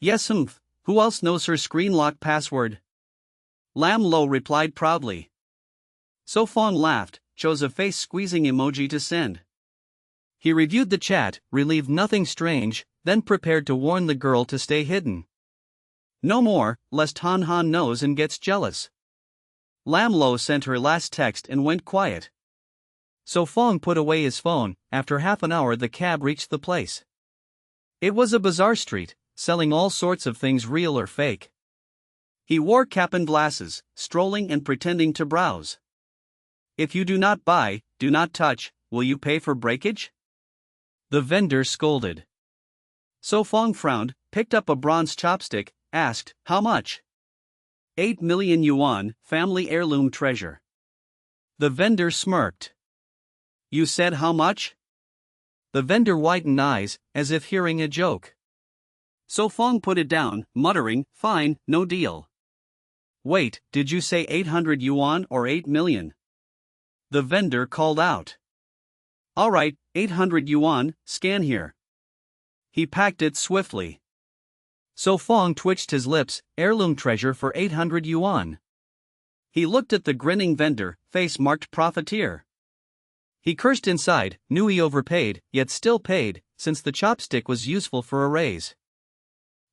"Yes, who else knows her screen lock password?" Lam Lo replied proudly. So Fong laughed, chose a face squeezing emoji to send. He reviewed the chat, relieved nothing strange, then prepared to warn the girl to stay hidden. No more, lest Han Han knows and gets jealous. Lam Lo sent her last text and went quiet. So Fong put away his phone. After half an hour the cab reached the place. It was a bazaar street, selling all sorts of things real or fake. He wore cap and glasses, strolling and pretending to browse. "If you do not buy, do not touch, will you pay for breakage?" The vendor scolded. So Fong frowned, picked up a bronze chopstick, asked, "How much?" 8 million yuan, family heirloom treasure. The vendor smirked. "You said how much?" The vendor widened eyes, as if hearing a joke. So Fong put it down, muttering, "Fine, no deal." "Wait, did you say 800 yuan or 8 million? The vendor called out. "Alright, 800 yuan, scan here." He packed it swiftly. So Fong twitched his lips, heirloom treasure for 800 yuan. He looked at the grinning vendor, face marked profiteer. He cursed inside, knew he overpaid, yet still paid, since the chopstick was useful for a raise.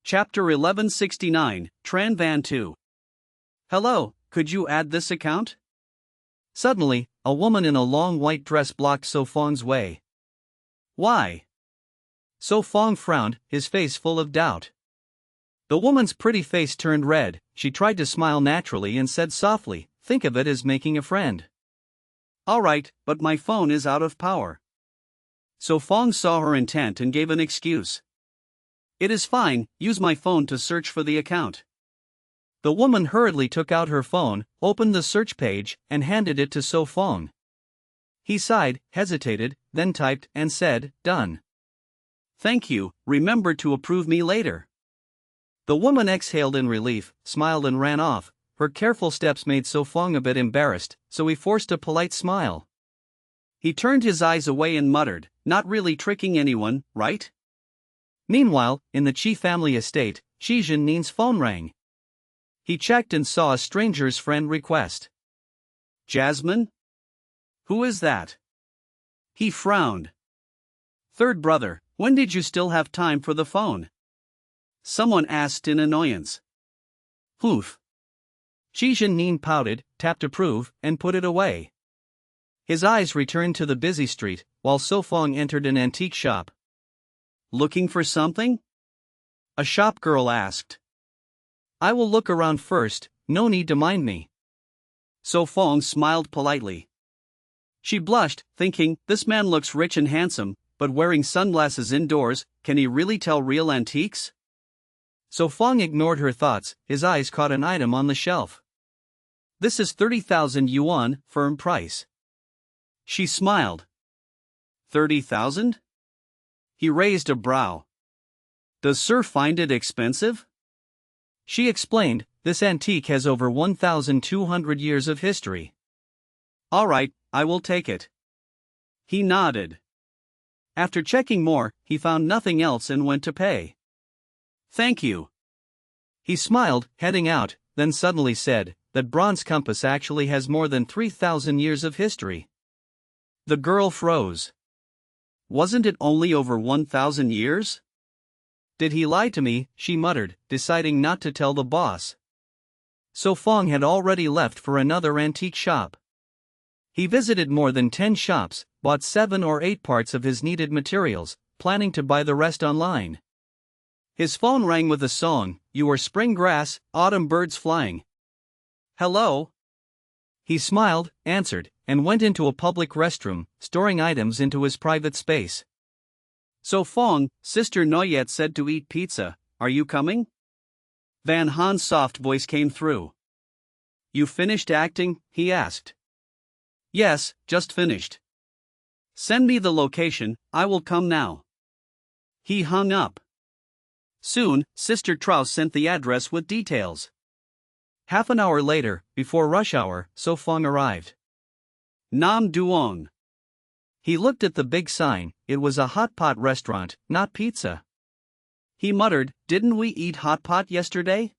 Chapter 1169, Tran Van 2. "Hello, could you add this account?" Suddenly, a woman in a long white dress blocked So Fong's way. Why? So Fong frowned, his face full of doubt. The woman's pretty face turned red. She tried to smile naturally and said softly, "Think of it as making a friend." "All right, but my phone is out of power." So Fong saw her intent and gave an excuse. "It is fine, use my phone to search for the account." The woman hurriedly took out her phone, opened the search page, and handed it to So Fong. He sighed, hesitated, then typed and said, "Done." "Thank you, remember to approve me later." The woman exhaled in relief, smiled and ran off. Her careful steps made So Fong a bit embarrassed, so he forced a polite smile. He turned his eyes away and muttered, "Not really tricking anyone, right?" Meanwhile, in the Qi family estate, Qi Jiannin's phone rang. He checked and saw a stranger's friend request. "Jasmine? Who is that?" He frowned. "Third brother, when did you still have time for the phone?" someone asked in annoyance. "Poof." Qi Jiannin pouted, tapped approve, and put it away. His eyes returned to the busy street, while So Fong entered an antique shop. "Looking for something?" a shop girl asked. "I will look around first, no need to mind me." So Fong smiled politely. She blushed, thinking, this man looks rich and handsome, but wearing sunglasses indoors, can he really tell real antiques? So Fong ignored her thoughts, his eyes caught an item on the shelf. "This is 30,000 yuan, firm price." She smiled. 30,000? He raised a brow. "Does Sir find it expensive?" She explained, "This antique has over 1,200 years of history." "All right, I will take it." He nodded. After checking more, he found nothing else and went to pay. "Thank you." He smiled, heading out, then suddenly said, "That bronze compass actually has more than 3,000 years of history." The girl froze. "Wasn't it only over 1,000 years?" "Did he lie to me?" she muttered, deciding not to tell the boss. So Fong had already left for another antique shop. He visited more than 10 shops, bought 7 or 8 parts of his needed materials, planning to buy the rest online. His phone rang with a song, "You are spring grass, autumn birds flying." "Hello?" He smiled, answered, and went into a public restroom, storing items into his private space. "So Fong, Sister Noyette said to eat pizza, are you coming?" Van Han's soft voice came through. "You finished acting?" he asked. "Yes, just finished." "Send me the location, I will come now." He hung up. Soon, Sister Trauss sent the address with details. Half an hour later, before rush hour, So Fong arrived. Nam Duong. He looked at the big sign, it was a hot pot restaurant, not pizza. He muttered, "Didn't we eat hot pot yesterday?"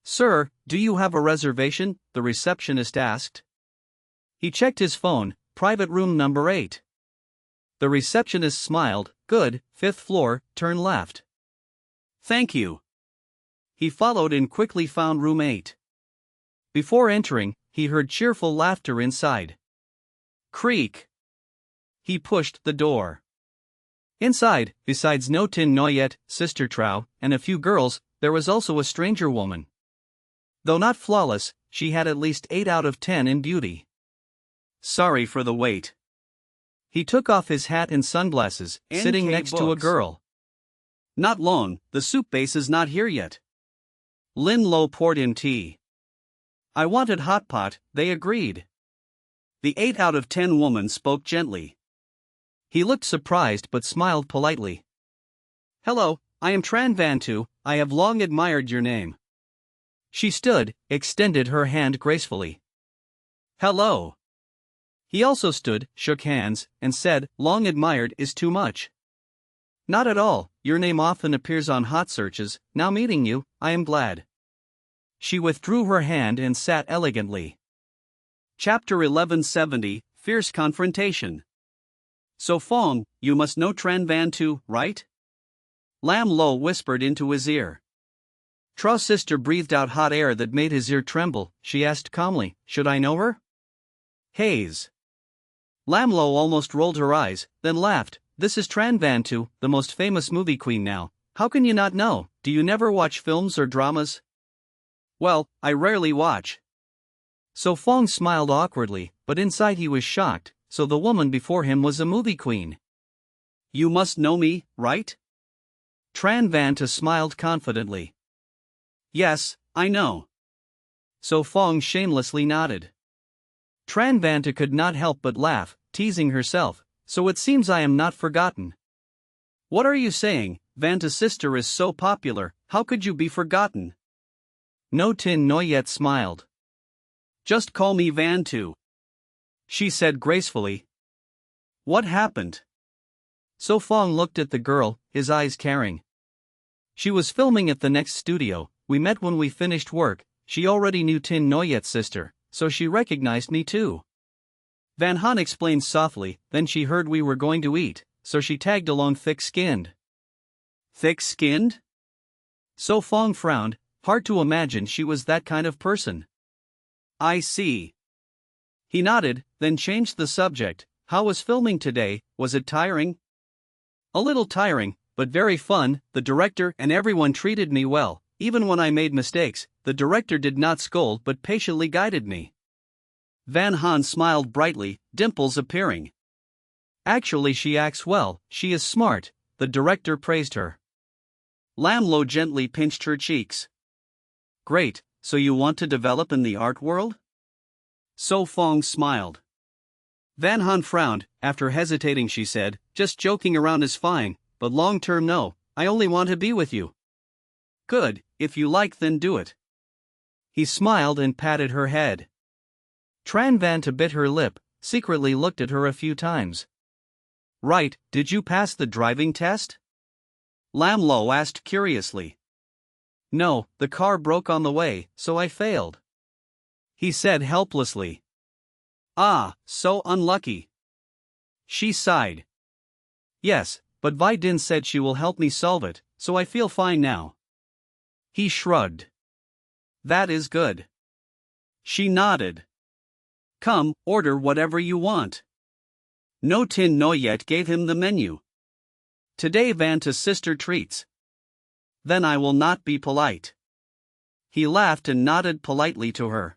"Sir, do you have a reservation?" the receptionist asked. He checked his phone, "Private room number 8. The receptionist smiled, "Good, 5th floor, turn left." "Thank you." He followed and quickly found room 8. Before entering, he heard cheerful laughter inside. Creak. He pushed the door. Inside, besides No Tin Noyette, Sister Trau, and a few girls, there was also a stranger woman. Though not flawless, she had at least 8 out of 10 in beauty. "Sorry for the wait." He took off his hat and sunglasses, sitting next to a girl. "Not long, the soup base is not here yet." Lin Lo poured in tea. "I wanted hot pot," they agreed. The 8 out of 10 woman spoke gently. He looked surprised but smiled politely. "Hello, I am Tran Vantu, I have long admired your name." She stood, extended her hand gracefully. "Hello." He also stood, shook hands, and said, "Long admired is too much." "Not at all, your name often appears on hot searches, now meeting you, I am glad." She withdrew her hand and sat elegantly. Chapter 1170, Fierce Confrontation. "So Fong, you must know Tran Vantu, right?" Lam Lo whispered into his ear. Trau's sister breathed out hot air that made his ear tremble. She asked calmly, "Should I know her?" Haze. Lamlo almost rolled her eyes, then laughed. This is Tran Van Tu, the most famous movie queen now. How can you not know? Do you never watch films or dramas? Well, I rarely watch. So Fong smiled awkwardly, but inside he was shocked, so the woman before him was a movie queen. You must know me, right? Tran Van Tu smiled confidently. Yes, I know. So Fong shamelessly nodded. Tran Van Tu could not help but laugh, teasing herself. So it seems I am not forgotten. What are you saying? Van Tu's sister is so popular, how could you be forgotten? No Tin Noyet smiled. Just call me Van Tu, she said gracefully. What happened? So Fong looked at the girl, his eyes caring. She was filming at the next studio. We met when we finished work. She already knew Tin Noyet's sister, so she recognized me too. Van Han explained softly, then she heard we were going to eat, so she tagged along thick-skinned. Thick-skinned? So Fong frowned, hard to imagine she was that kind of person. I see. He nodded, then changed the subject. How was filming today? Was it tiring? A little tiring, but very fun. The director and everyone treated me well. Even when I made mistakes, the director did not scold but patiently guided me. Van Han smiled brightly, dimples appearing. Actually, she acts well, she is smart, the director praised her. Lamlo gently pinched her cheeks. Great, so you want to develop in the art world? So Fong smiled. Van Han frowned. After hesitating she said, just joking around is fine, but long term no, I only want to be with you. Good, if you like then do it. He smiled and patted her head. Tran Van Tu bit her lip, secretly looked at her a few times. Right, did you pass the driving test? Lamlo asked curiously. No, the car broke on the way, so I failed. He said helplessly. Ah, so unlucky. She sighed. Yes, but Vi Din said she will help me solve it, so I feel fine now. He shrugged. That is good. She nodded. Come, order whatever you want. No Tin Noyet gave him the menu. Today Van Tu's sister treats. Then I will not be polite. He laughed and nodded politely to her.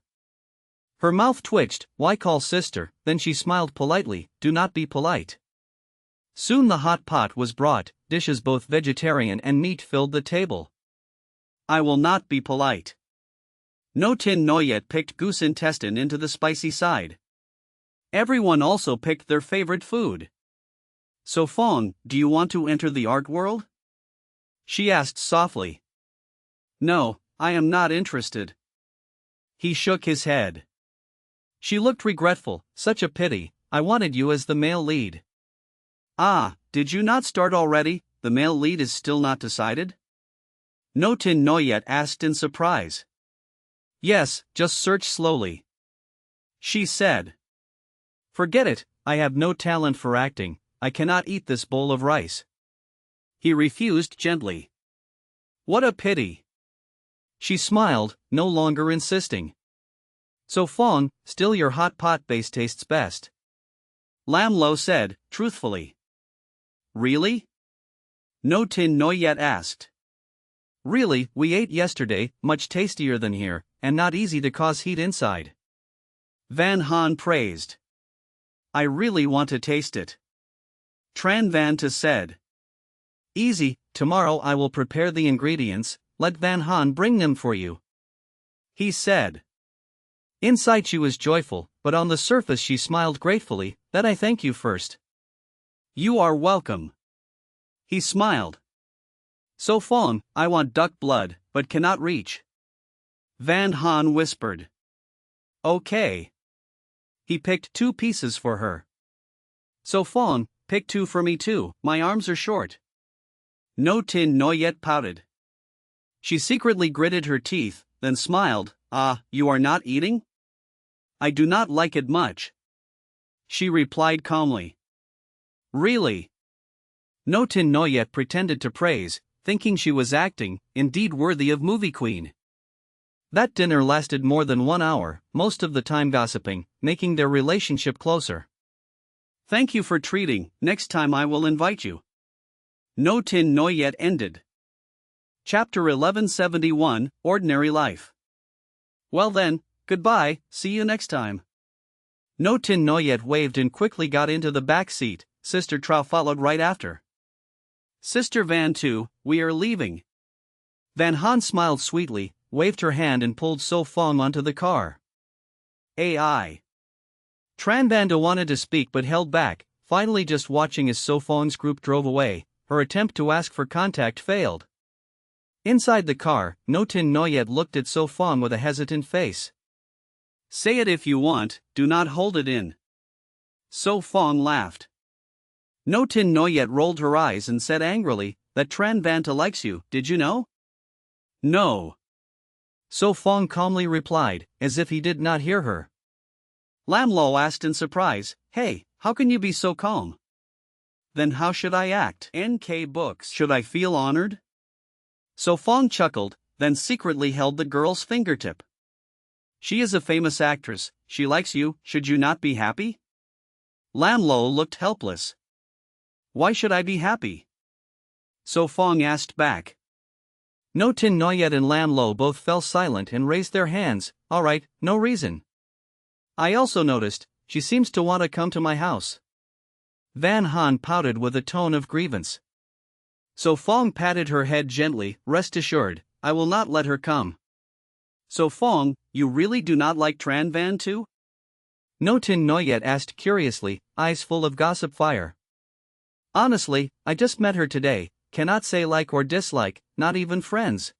Her mouth twitched, why call sister, then she smiled politely, do not be polite. Soon the hot pot was brought, dishes both vegetarian and meat filled the table. I will not be polite. No Tin Noyet picked goose intestine into the spicy side. Everyone also picked their favorite food. So Fong, do you want to enter the art world? She asked softly. No, I am not interested. He shook his head. She looked regretful, such a pity, I wanted you as the male lead. Ah, did you not start already? The male lead is still not decided? No Tin Noyet asked in surprise. Yes, just search slowly. She said. Forget it, I have no talent for acting, I cannot eat this bowl of rice. He refused gently. What a pity. She smiled, no longer insisting. So Fong, still your hot pot base tastes best. Lamlo said, truthfully. Really? No Tin Noyet asked. Really, we ate yesterday, much tastier than here, and not easy to cause heat inside. Van Han praised. I really want to taste it. Tran Van Tu said. Easy, tomorrow I will prepare the ingredients, let Van Han bring them for you. He said. Inside she was joyful, but on the surface she smiled gratefully, that I thank you first. You are welcome. He smiled. So Fong, I want duck blood, but cannot reach. Van Han whispered. Okay. He picked 2 pieces for her. So Fong, pick 2 for me too, my arms are short. No Tin Noyet pouted. She secretly gritted her teeth, then smiled, ah, you are not eating? I do not like it much. She replied calmly. Really? No Tin Noyet pretended to praise, thinking she was acting, indeed worthy of movie queen. That dinner lasted more than 1 hour, most of the time gossiping, making their relationship closer. Thank you for treating, next time I will invite you. No Tin No Yet ended. Chapter 1171, Ordinary Life. Well then, goodbye, see you next time. No Tin No Yet waved and quickly got into the back seat. Sister Trau followed right after. Sister Van too, we are leaving. Van Han smiled sweetly, waved her hand and pulled So Fong onto the car. AI. Tran Vanda wanted to speak but held back, finally just watching as So Fong's group drove away. Her attempt to ask for contact failed. Inside the car, No Tin No Yet looked at So Fong with a hesitant face. Say it if you want, do not hold it in. So Fong laughed. No Tin No Yet rolled her eyes and said angrily, that Tran Vanta likes you, did you know? No. So Fong calmly replied, as if he did not hear her. Lam Lo asked in surprise, hey, how can you be so calm? Then how should I act? NK Books. Should I feel honored? So Fong chuckled, then secretly held the girl's fingertip. She is a famous actress, she likes you, should you not be happy? Lam Lo looked helpless. Why should I be happy? So Fong asked back. No Tin No Yet and Lam Lo both fell silent and raised their hands. Alright, no reason. I also noticed, she seems to want to come to my house. Van Han pouted with a tone of grievance. So Fong patted her head gently, rest assured, I will not let her come. So Fong, you really do not like Tran Van too? No Tin No Yet asked curiously, eyes full of gossip fire. Honestly, I just met her today, cannot say like or dislike, not even friends.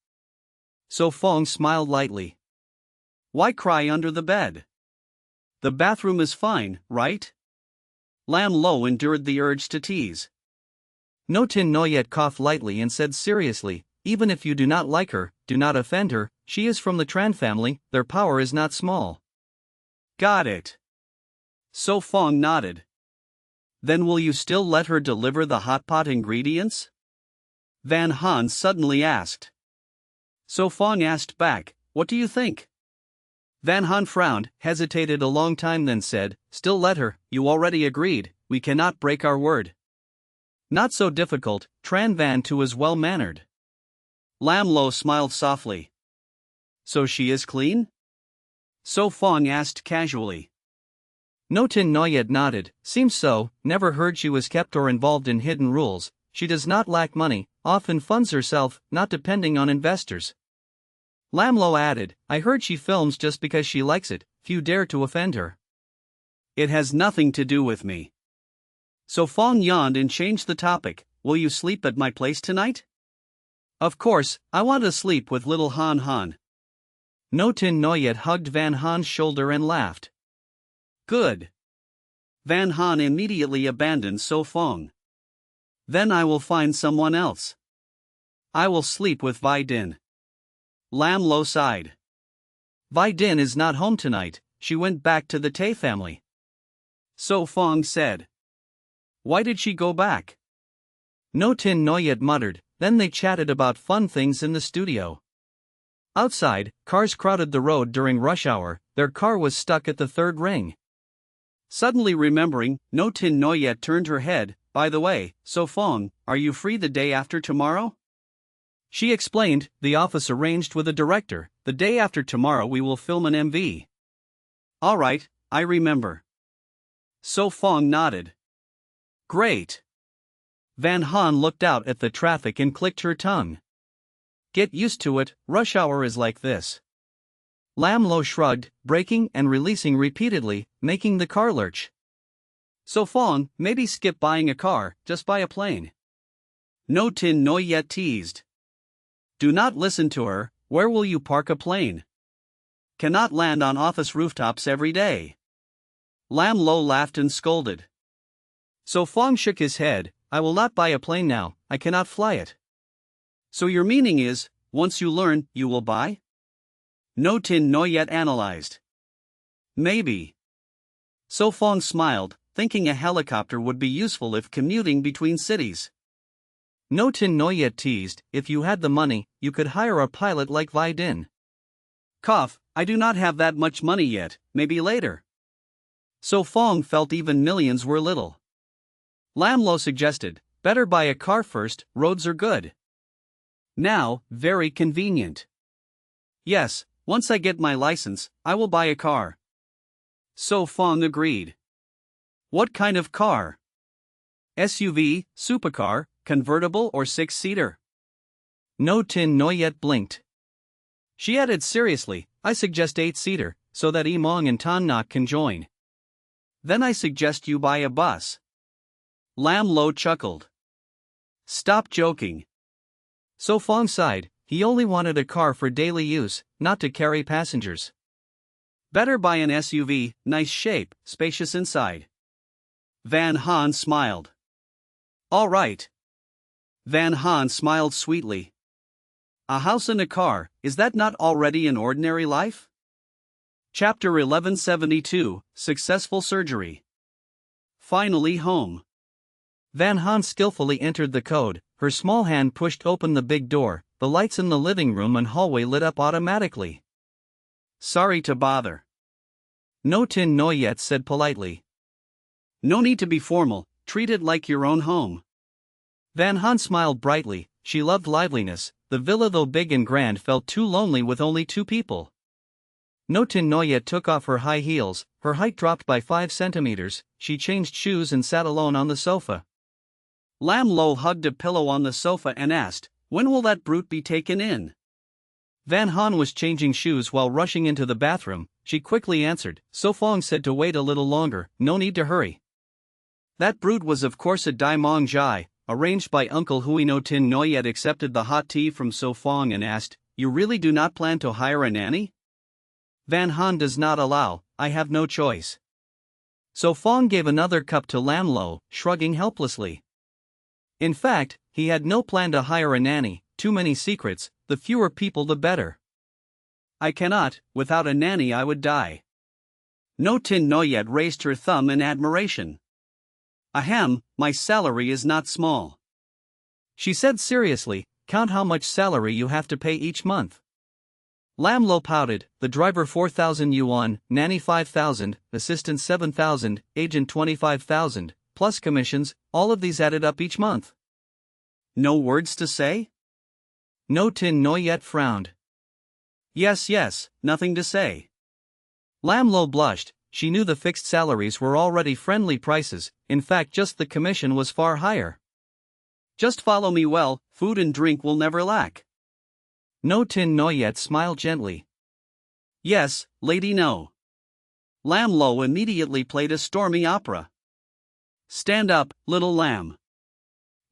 So Fong smiled lightly. Why cry under the bed? The bathroom is fine, right? Lam Lo endured the urge to tease. No Tin No Yet coughed lightly and said seriously, even if you do not like her, do not offend her, she is from the Tran family, their power is not small. Got it. So Fong nodded. Then will you still let her deliver the hot pot ingredients? Van Han suddenly asked. So Fong asked back, what do you think? Van Han frowned, hesitated a long time then said, still let her, you already agreed, we cannot break our word. Not so difficult, Tran Van too is well-mannered. Lam Lo smiled softly. So she is clean? So Fong asked casually. No Tin No Yet nodded, seems so, never heard she was kept or involved in hidden rules, she does not lack money, often funds herself, not depending on investors. Lam Lo added, I heard she films just because she likes it, few dare to offend her. It has nothing to do with me. So Fong yawned and changed the topic, will you sleep at my place tonight? Of course, I want to sleep with little Han Han. No Tin No Yet hugged Van Han's shoulder and laughed. Good. Van Han immediately abandoned So Fong. Then I will find someone else. I will sleep with Vi Din. Lam Lo sighed. Vi Din is not home tonight, she went back to the Tay family. So Fong said. Why did she go back? No Tin No Yet muttered, then they chatted about fun things in the studio. Outside, cars crowded the road during rush hour, their car was stuck at the third ring. Suddenly remembering, No Tin No Yet turned her head, by the way, So Fong, are you free the day after tomorrow? She explained, the office arranged with a director, the day after tomorrow we will film an MV. Alright, I remember. So Fong nodded. Great. Van Han looked out at the traffic and clicked her tongue. Get used to it, rush hour is like this. Lam Lo shrugged, braking and releasing repeatedly, making the car lurch. So Fong, maybe skip buying a car, just buy a plane. No Tin No Yet teased. Do not listen to her, where will you park a plane? Cannot land on office rooftops every day. Lam Lo laughed and scolded. So Fong shook his head, I will not buy a plane now, I cannot fly it. So your meaning is, once you learn, you will buy? No Tin No Yet analyzed. Maybe. So Fong smiled, thinking a helicopter would be useful if commuting between cities. No Tin No Yet teased, if you had the money, you could hire a pilot like Vi Din. Cough, I do not have that much money yet, maybe later. So Fong felt even millions were little. Lam Lo suggested, better buy a car first, roads are good. Now, very convenient. Yes, once I get my license, I will buy a car. So Fong agreed. What kind of car? SUV, supercar, convertible or six-seater? No Tin Noyet blinked. She added seriously, I suggest 8-seater, so that Imong and Tan Nok can join. Then I suggest you buy a bus. Lam Lo chuckled. Stop joking. So Fong sighed, he only wanted a car for daily use, not to carry passengers. Better buy an SUV, nice shape, spacious inside. Van Han smiled. All right. Van Han smiled sweetly. A house and a car, is that not already an ordinary life? Chapter 1172, Successful Surgery. Finally home. Van Han skillfully entered the code, her small hand pushed open the big door, the lights in the living room and hallway lit up automatically. Sorry to bother. No Tin Noyet said politely. No need to be formal, treat it like your own home. Van Han smiled brightly, she loved liveliness, the villa though big and grand felt too lonely with only 2 people. No Tin Noyet took off her high heels, her height dropped by 5 centimeters, she changed shoes and sat alone on the sofa. Lam Lo hugged a pillow on the sofa and asked, when will that brute be taken in? Van Han was changing shoes while rushing into the bathroom, she quickly answered, So Fong said to wait a little longer, no need to hurry. That brute was of course a Dai Mong Jai, arranged by Uncle Hui. No Tin Noyet accepted the hot tea from So Fong and asked, you really do not plan to hire a nanny? Van Han does not allow, I have no choice. So Fong gave another cup to Lam Lo, shrugging helplessly. In fact, he had no plan to hire a nanny, too many secrets, the fewer people the better. I cannot, without a nanny I would die. No Tin Noyet raised her thumb in admiration. Ahem, my salary is not small. She said seriously, count how much salary you have to pay each month. Lam Lo pouted, the driver 4,000 yuan, nanny 5,000, assistant 7,000, agent 25,000, plus commissions, all of these added up each month. No words to say? No Tin Noyet frowned. Yes, nothing to say. Lam Lo blushed, she knew the fixed salaries were already friendly prices, in fact just the commission was far higher. Just follow me well, food and drink will never lack. No Tin Noyet smiled gently. Yes, lady no. Lam Lo immediately played a stormy opera. Stand up, little lamb.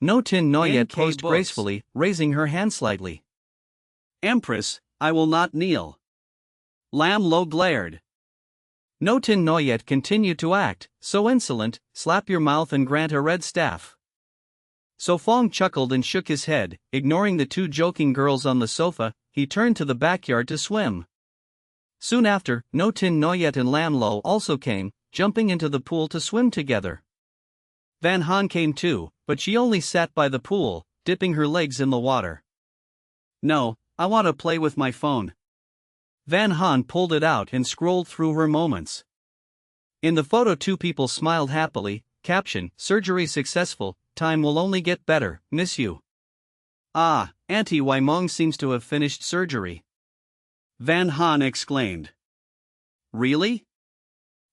No Tin Noyet posed gracefully, raising her hand slightly. Empress, I will not kneel. Lam Lo glared. No Tin Noyet continued to act, so insolent, slap your mouth and grant a red staff. So Fong chuckled and shook his head, ignoring the 2 joking girls on the sofa, he turned to the backyard to swim. Soon after, No Tin Noyet and Lam Lo also came, jumping into the pool to swim together. Van Han came too, but she only sat by the pool, dipping her legs in the water. No, I want to play with my phone. Van Han pulled it out and scrolled through her moments. In the photo 2 people smiled happily, caption, surgery successful, time will only get better, miss you. Ah, Auntie Waimong seems to have finished surgery. Van Han exclaimed. Really?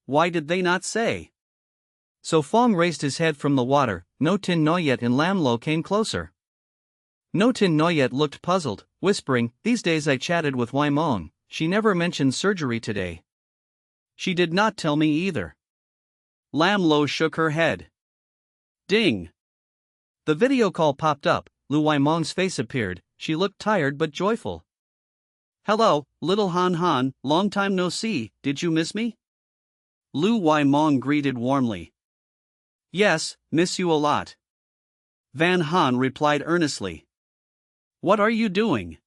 Why did they not say? So Fong raised his head from the water, No Tin Noyet and Lam Lo came closer. No Tin Noyet looked puzzled, whispering, these days I chatted with Waimong, she never mentioned surgery today. She did not tell me either. Lam Lo shook her head. Ding! The video call popped up, Lu Waimong's face appeared, she looked tired but joyful. Hello, little Han Han, long time no see, did you miss me? Lu Waimong greeted warmly. Yes, miss you a lot. Van Han replied earnestly. What are you doing?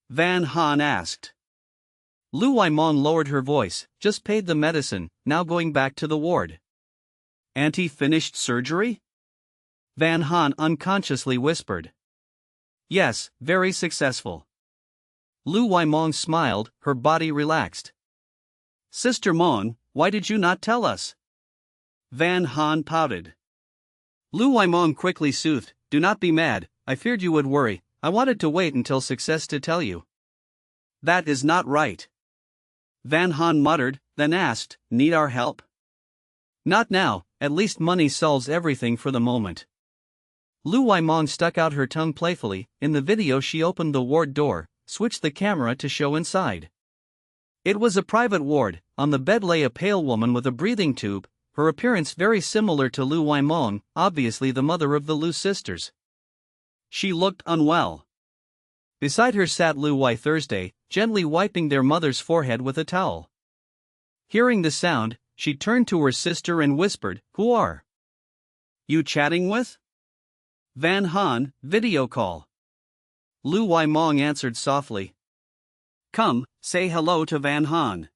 Van Han asked. Lu Waimong lowered her voice, just paid the medicine, now going back to the ward. Auntie finished surgery? Van Han unconsciously whispered. Yes, very successful. Lu Waimong smiled, her body relaxed. Sister Mon, why did you not tell us? Van Han pouted. Lu Waimong quickly soothed, do not be mad, I feared you would worry, I wanted to wait until success to tell you. That is not right. Van Han muttered, then asked, need our help? Not now, at least money solves everything for the moment. Lu Waimong stuck out her tongue playfully. In the video she opened the ward door, switched the camera to show inside. It was a private ward. On the bed lay a pale woman with a breathing tube, her appearance very similar to Lu Waimong, obviously the mother of the Lu sisters. She looked unwell. Beside her sat Lu Wai Thursday, gently wiping their mother's forehead with a towel. Hearing the sound, she turned to her sister and whispered, who are you chatting with? Van Han, video call. Lu Waimong answered softly. Come, say hello to Van Han.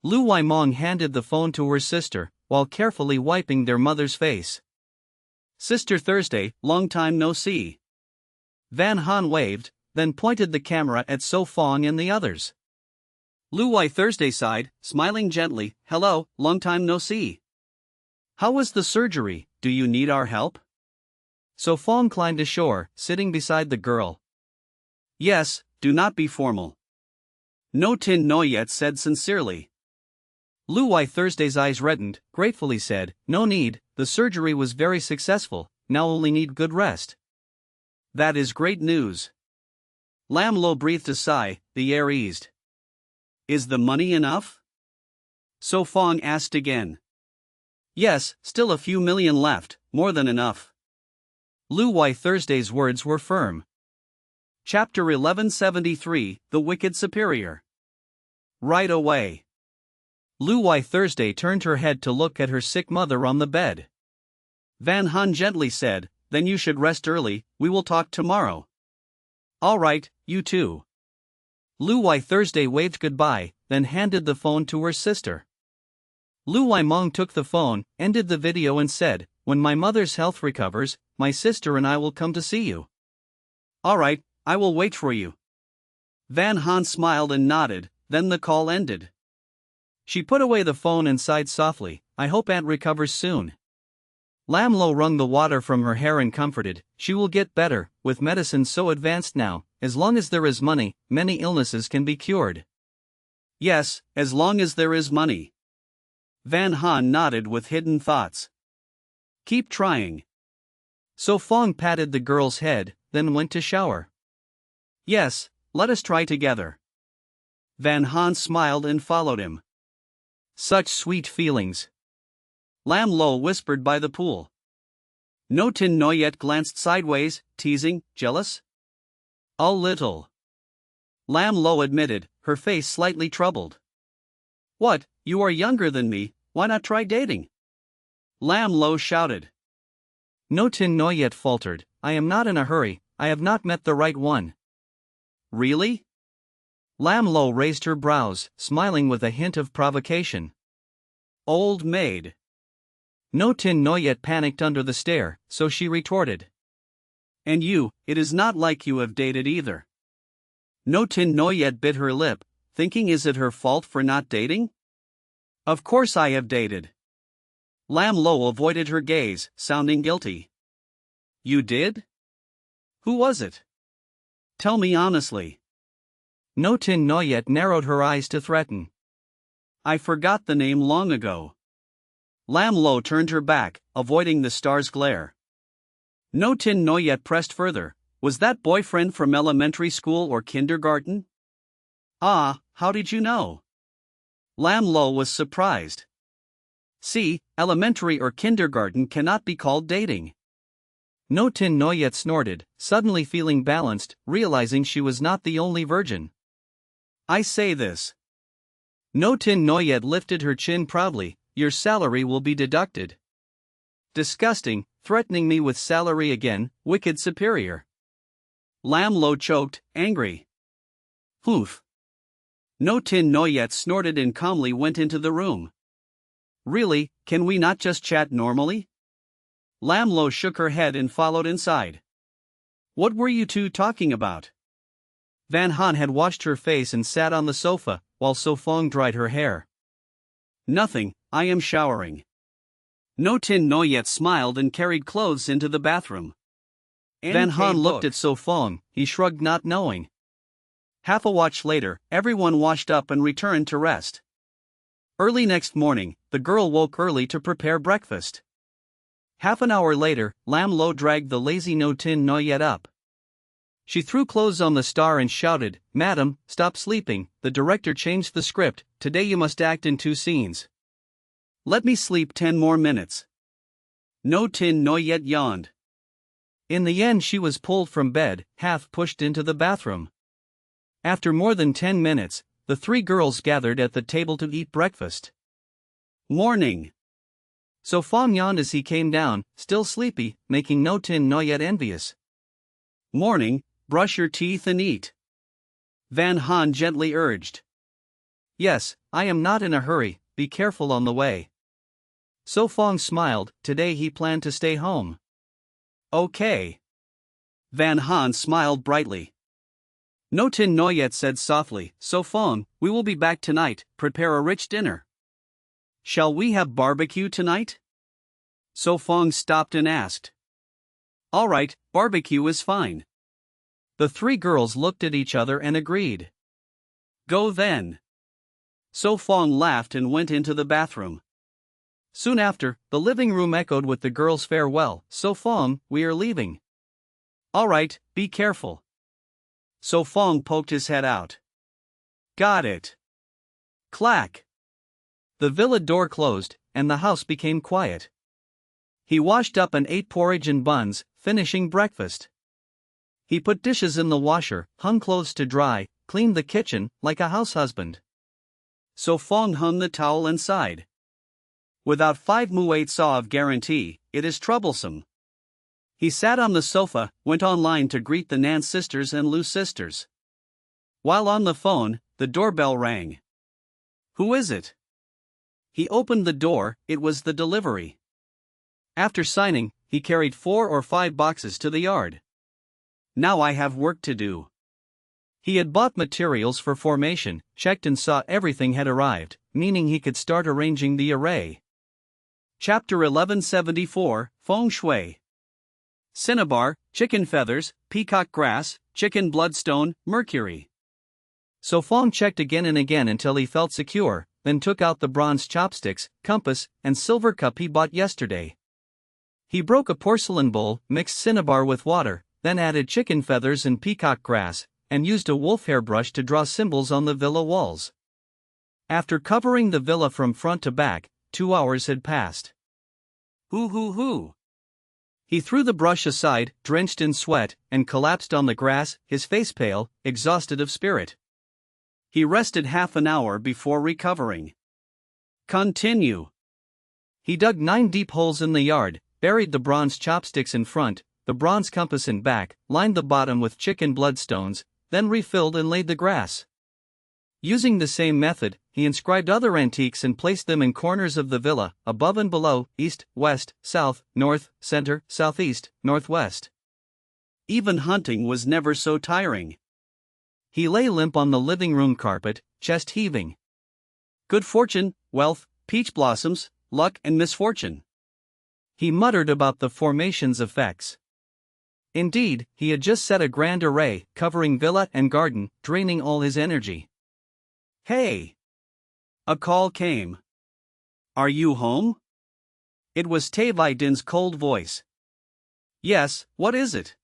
Lu Waimong handed the phone to her sister, while carefully wiping their mother's face. Sister Thursday, long time no see. Van Han waved, then pointed the camera at So Fong and the others. Lu Wai Thursday sighed, smiling gently, hello, long time no see. How was the surgery, do you need our help? So Fong climbed ashore, sitting beside the girl. Yes, do not be formal. No Tin Noyet said sincerely. Lu Wai Thursday's eyes reddened, gratefully said, no need, the surgery was very successful, now only need good rest. That is great news. Lam Lo breathed a sigh, the air eased. Is the money enough? So Fong asked again. Yes, still a few million left, more than enough. Lu Wai Thursday's words were firm. Chapter 1173, The Wicked Superior. Right away. Lu Wai Thursday turned her head to look at her sick mother on the bed. Van Han gently said, then you should rest early, we will talk tomorrow. All right, you too. Lu Wai Thursday waved goodbye, then handed the phone to her sister. Lu Waimong took the phone, ended the video and said, when my mother's health recovers, my sister and I will come to see you. All right, I will wait for you. Van Han smiled and nodded, then the call ended. She put away the phone and sighed softly, I hope Aunt recovers soon. Lam Lo wrung the water from her hair and comforted, she will get better, with medicine so advanced now, as long as there is money, many illnesses can be cured. Yes, as long as there is money. Van Han nodded with hidden thoughts. Keep trying. So Fong patted the girl's head, then went to shower. Yes, let us try together. Van Han smiled and followed him. Such sweet feelings. Lam Lo whispered by the pool. No Tin Noyet glanced sideways, teasing, jealous? A little. Lam Lo admitted, her face slightly troubled. What, you are younger than me, why not try dating? Lam Lo shouted. No Tin Noyet faltered, I am not in a hurry, I have not met the right one. Really? Lam Lo raised her brows, smiling with a hint of provocation. Old maid. No Tin Noyet panicked under the stare, so she retorted. And you, it is not like you have dated either. No Tin Noyet bit her lip, thinking is it her fault for not dating? Of course I have dated. Lam Lo avoided her gaze, sounding guilty. You did? Who was it? Tell me honestly. No Tin Noyet narrowed her eyes to threaten. I forgot the name long ago. Lam Lo turned her back, avoiding the star's glare. No Tin Noyet pressed further, was that boyfriend from elementary school or kindergarten? Ah, how did you know? Lam Lo was surprised. See, elementary or kindergarten cannot be called dating. No Tin Noyet snorted, suddenly feeling balanced, realizing she was not the only virgin. I say this. No Tin Noyet lifted her chin proudly, your salary will be deducted. Disgusting, threatening me with salary again, wicked superior. Lam Lo choked, angry. Oof. No Tin Noyet snorted and calmly went into the room. Really, can we not just chat normally? Lam Lo shook her head and followed inside. What were you two talking about? Van Han had washed her face and sat on the sofa, while So Fong dried her hair. Nothing, I am showering. No Tin Noyet smiled and carried clothes into the bathroom. Van Han looked at So Fong, he shrugged, not knowing. Half a watch later, everyone washed up and returned to rest. Early next morning, the girl woke early to prepare breakfast. Half an hour later, Lam Lo dragged the lazy No Tin Noyet up. She threw clothes on the star and shouted, "Madam, stop sleeping, the director changed the script, today you must act in 2 scenes. Let me sleep 10 more minutes." No Tin Noyet yawned. In the end she was pulled from bed, half pushed into the bathroom. After more than 10 minutes, the 3 girls gathered at the table to eat breakfast. Morning. So Fong yawned as he came down, still sleepy, making No Tin Noyet envious. Morning, brush your teeth and eat. Van Han gently urged. Yes, I am not in a hurry, be careful on the way. So Fong smiled, today he planned to stay home. Okay. Van Han smiled brightly. No Tin Noyet said softly, So Fong, we will be back tonight, prepare a rich dinner. Shall we have barbecue tonight? So Fong stopped and asked. All right, barbecue is fine. The 3 girls looked at each other and agreed. Go then. So Fong laughed and went into the bathroom. Soon after, the living room echoed with the girls' farewell. So Fong, we are leaving. All right, be careful. So Fong poked his head out. Got it. Clack. The villa door closed, and the house became quiet. He washed up and ate porridge and buns, finishing breakfast. He put dishes in the washer, hung clothes to dry, cleaned the kitchen, like a house husband. So Fong hung the towel and sighed. Without 5 mu8 saw of guarantee, it is troublesome. He sat on the sofa, went online to greet the Nan sisters and Lu sisters. While on the phone, the doorbell rang. Who is it? He opened the door, it was the delivery. After signing, he carried 4 or 5 boxes to the yard. Now I have work to do. He had bought materials for formation, checked and saw everything had arrived, meaning he could start arranging the array. Chapter 1174, Feng Shui. Cinnabar, chicken feathers, peacock grass, chicken bloodstone, mercury. So Fong checked again and again until he felt secure, then took out the bronze chopsticks, compass, and silver cup he bought yesterday. He broke a porcelain bowl, mixed cinnabar with water, then added chicken feathers and peacock grass, and used a wolf hair brush to draw symbols on the villa walls. After covering the villa from front to back, 2 hours had passed. Hoo. He threw the brush aside, drenched in sweat, and collapsed on the grass, his face pale, exhausted of spirit. He rested half an hour before recovering. Continue. He dug 9 deep holes in the yard, buried the bronze chopsticks in front, the bronze compass in back, lined the bottom with chicken bloodstones, then refilled and laid the grass. Using the same method, he inscribed other antiques and placed them in corners of the villa, above and below, east, west, south, north, center, southeast, northwest. Even hunting was never so tiring. He lay limp on the living room carpet, chest heaving. Good fortune, wealth, peach blossoms, luck and misfortune. He muttered about the formation's effects. Indeed, he had just set a grand array, covering villa and garden, draining all his energy. Hey! A call came. Are you home? It was Tai Din's cold voice. Yes, what is it?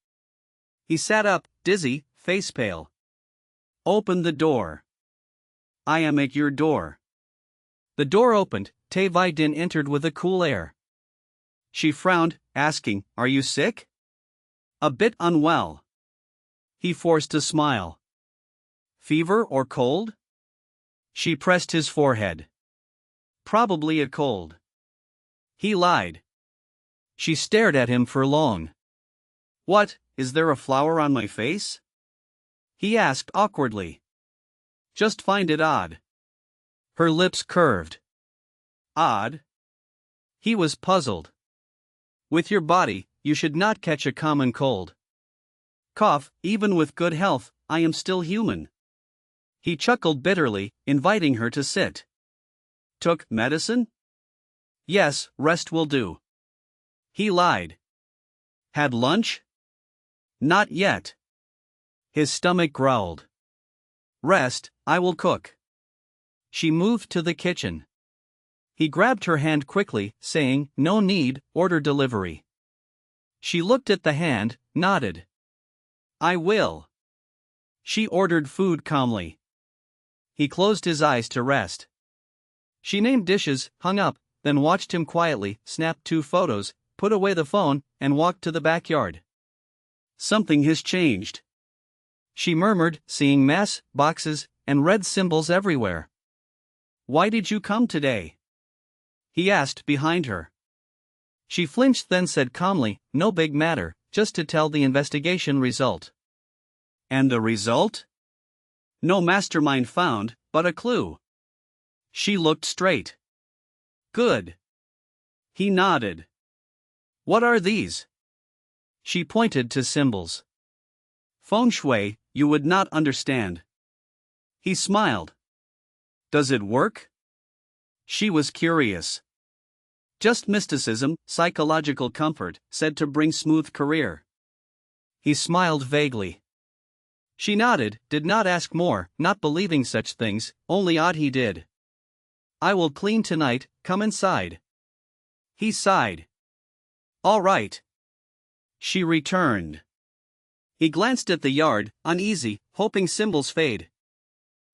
He sat up, dizzy, face pale. Open the door. I am at your door. The door opened, Tai Din entered with a cool air. She frowned, asking, Are you sick? A bit unwell. He forced a smile. Fever or cold? She pressed his forehead. Probably a cold. He lied. She stared at him for long. What, is there a flower on my face? He asked awkwardly. Just find it odd. Her lips curved. Odd? He was puzzled. With your body, you should not catch a common cold. Cough, even with good health, I am still human. He chuckled bitterly, inviting her to sit. Took medicine? Yes, rest will do. He lied. Had lunch? Not yet. His stomach growled. Rest, I will cook. She moved to the kitchen. He grabbed her hand quickly, saying, No need, order delivery. She looked at the hand, nodded. I will. She ordered food calmly. He closed his eyes to rest. She named dishes, hung up, then watched him quietly, snapped 2 photos, put away the phone, and walked to the backyard. Something has changed. She murmured, seeing mess, boxes, and red symbols everywhere. Why did you come today? He asked behind her. She flinched, then said calmly, No big matter, just to tell the investigation result. And the result? No mastermind found, but a clue. She looked straight. Good. He nodded. What are these? She pointed to symbols. Feng shui, you would not understand. He smiled. Does it work? She was curious. Just mysticism, psychological comfort, said to bring smooth career. He smiled vaguely. She nodded, did not ask more, not believing such things, only odd he did. I will clean tonight, come inside. He sighed. All right. She returned. He glanced at the yard, uneasy, hoping symbols fade.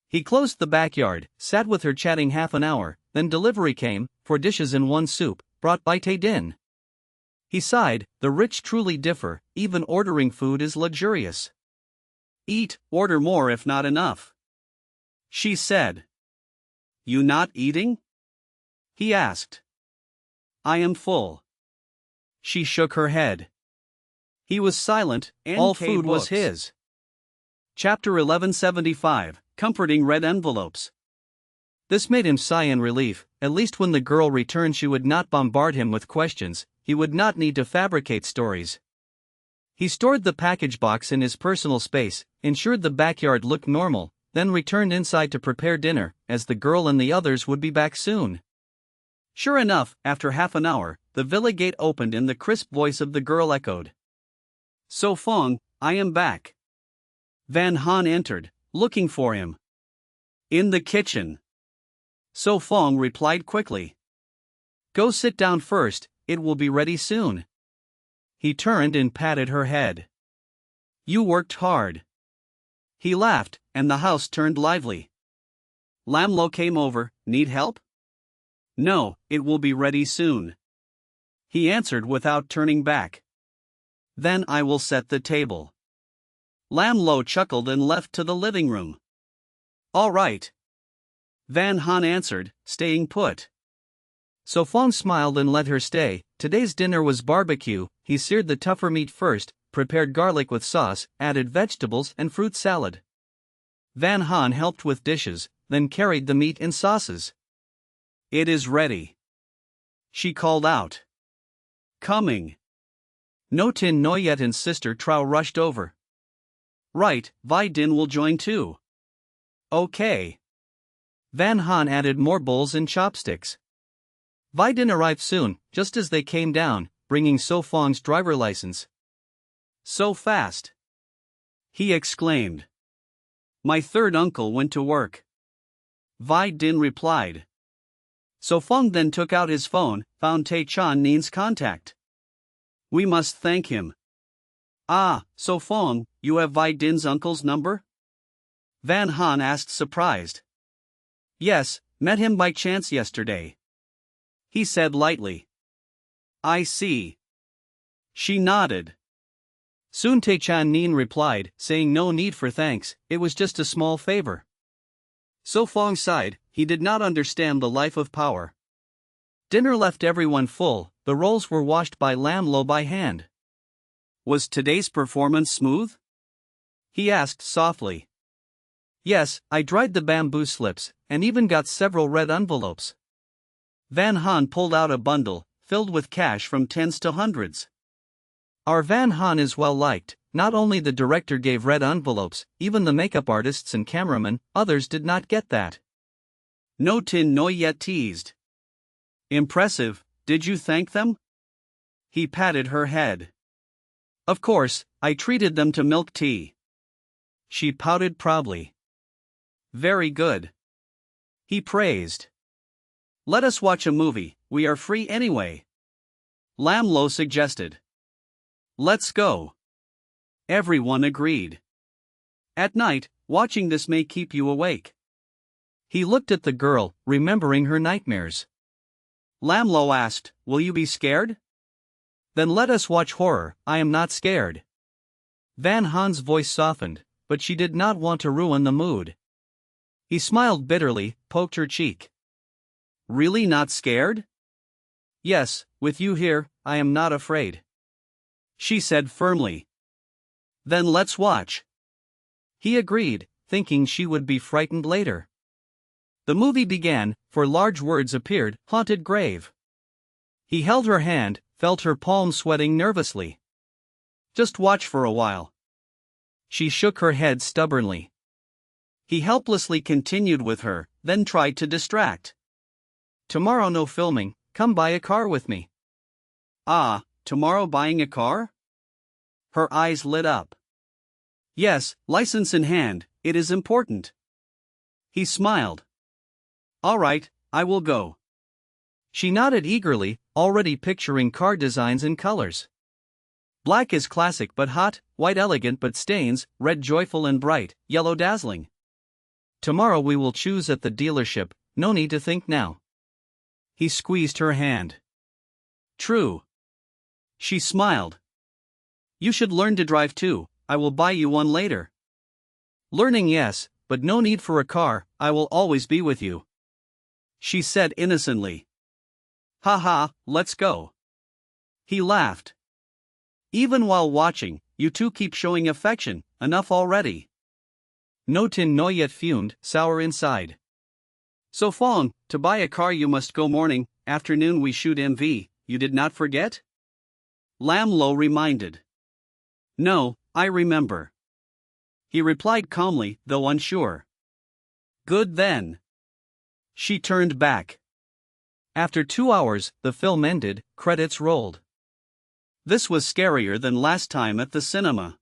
He closed the backyard, sat with her chatting half an hour, then delivery came, 4 dishes and 1 soup, brought by Tay Din. He sighed, the rich truly differ, even ordering food is luxurious. Eat, order more if not enough. She said. You not eating? He asked. I am full. She shook her head. He was silent, all food was his. Chapter 1175, Comforting Red Envelopes. This made him sigh in relief, at least when the girl returned she would not bombard him with questions, he would not need to fabricate stories. He stored the package box in his personal space, ensured the backyard looked normal, then returned inside to prepare dinner, as the girl and the others would be back soon. Sure enough, after half an hour, the villa gate opened and the crisp voice of the girl echoed. So Fong, I am back. Van Han entered, looking for him. In the kitchen. So Fong replied quickly. Go sit down first, it will be ready soon. He turned and patted her head. You worked hard. He laughed, and the house turned lively. Lam Lo came over, need help? No, it will be ready soon. He answered without turning back. Then I will set the table. Lam Lo chuckled and left to the living room. All right. Van Han answered, staying put. So Fong smiled and let her stay. Today's dinner was barbecue. He seared the tougher meat first, prepared garlic with sauce, added vegetables and fruit salad. Van Han helped with dishes, then carried the meat and sauces. It is ready. She called out. Coming. No Tin Noyet and Sister Trao rushed over. Right, Vi Din will join too. Okay. Van Han added more bowls and chopsticks. Vi Din arrived soon, just as they came down, bringing So Fong's driver license. So fast. He exclaimed. My third uncle went to work. Vi Din replied. So Fong then took out his phone, found Tay Chan Nin's contact. We must thank him. Ah, So Fong, you have Vi Din's uncle's number? Van Han asked surprised. Yes, met him by chance yesterday. He said lightly. I see. She nodded. Soon Tay Chan Nin replied, saying no need for thanks, it was just a small favor. So Fong sighed, he did not understand the life of power. Dinner left everyone full, the rolls were washed by Lam Lo by hand. Was today's performance smooth? He asked softly. Yes, I dried the bamboo slips, and even got several red envelopes. Van Han pulled out a bundle, filled with cash from tens to hundreds. Our Van Han is well liked, not only the director gave red envelopes, even the makeup artists and cameramen, others did not get that. No Tin Noyet teased. Impressive, did you thank them? He patted her head. Of course, I treated them to milk tea. She pouted proudly. Very good. He praised. Let us watch a movie, we are free anyway. Lam Lo suggested. Let's go. Everyone agreed. At night, watching this may keep you awake. He looked at the girl, remembering her nightmares. Lam Lo asked, will you be scared? Then let us watch horror, I am not scared. Van Han's voice softened, but she did not want to ruin the mood. He smiled bitterly, poked her cheek. Really not scared? Yes, with you here, I am not afraid. She said firmly. Then let's watch. He agreed, thinking she would be frightened later. The movie began, for large words appeared, haunted grave. He held her hand, felt her palm sweating nervously. Just watch for a while. She shook her head stubbornly. He helplessly continued with her, then tried to distract. Tomorrow no filming, come buy a car with me. Ah, tomorrow buying a car? Her eyes lit up. Yes, license in hand, it is important. He smiled. All right, I will go. She nodded eagerly, already picturing car designs and colors. Black is classic but hot, white elegant but stains, red joyful and bright, yellow dazzling. Tomorrow we will choose at the dealership, no need to think now. He squeezed her hand. True. She smiled. You should learn to drive too, I will buy you one later. Learning yes, but no need for a car, I will always be with you. She said innocently. Ha, let's go. He laughed. Even while watching, you two keep showing affection, enough already. No Tin Noyet fumed, sour inside. So Fong, to buy a car you must go morning, afternoon we shoot MV, you did not forget? Lam Lo reminded. No, I remember. He replied calmly, though unsure. Good then. She turned back. After 2 hours, the film ended, credits rolled. This was scarier than last time at the cinema.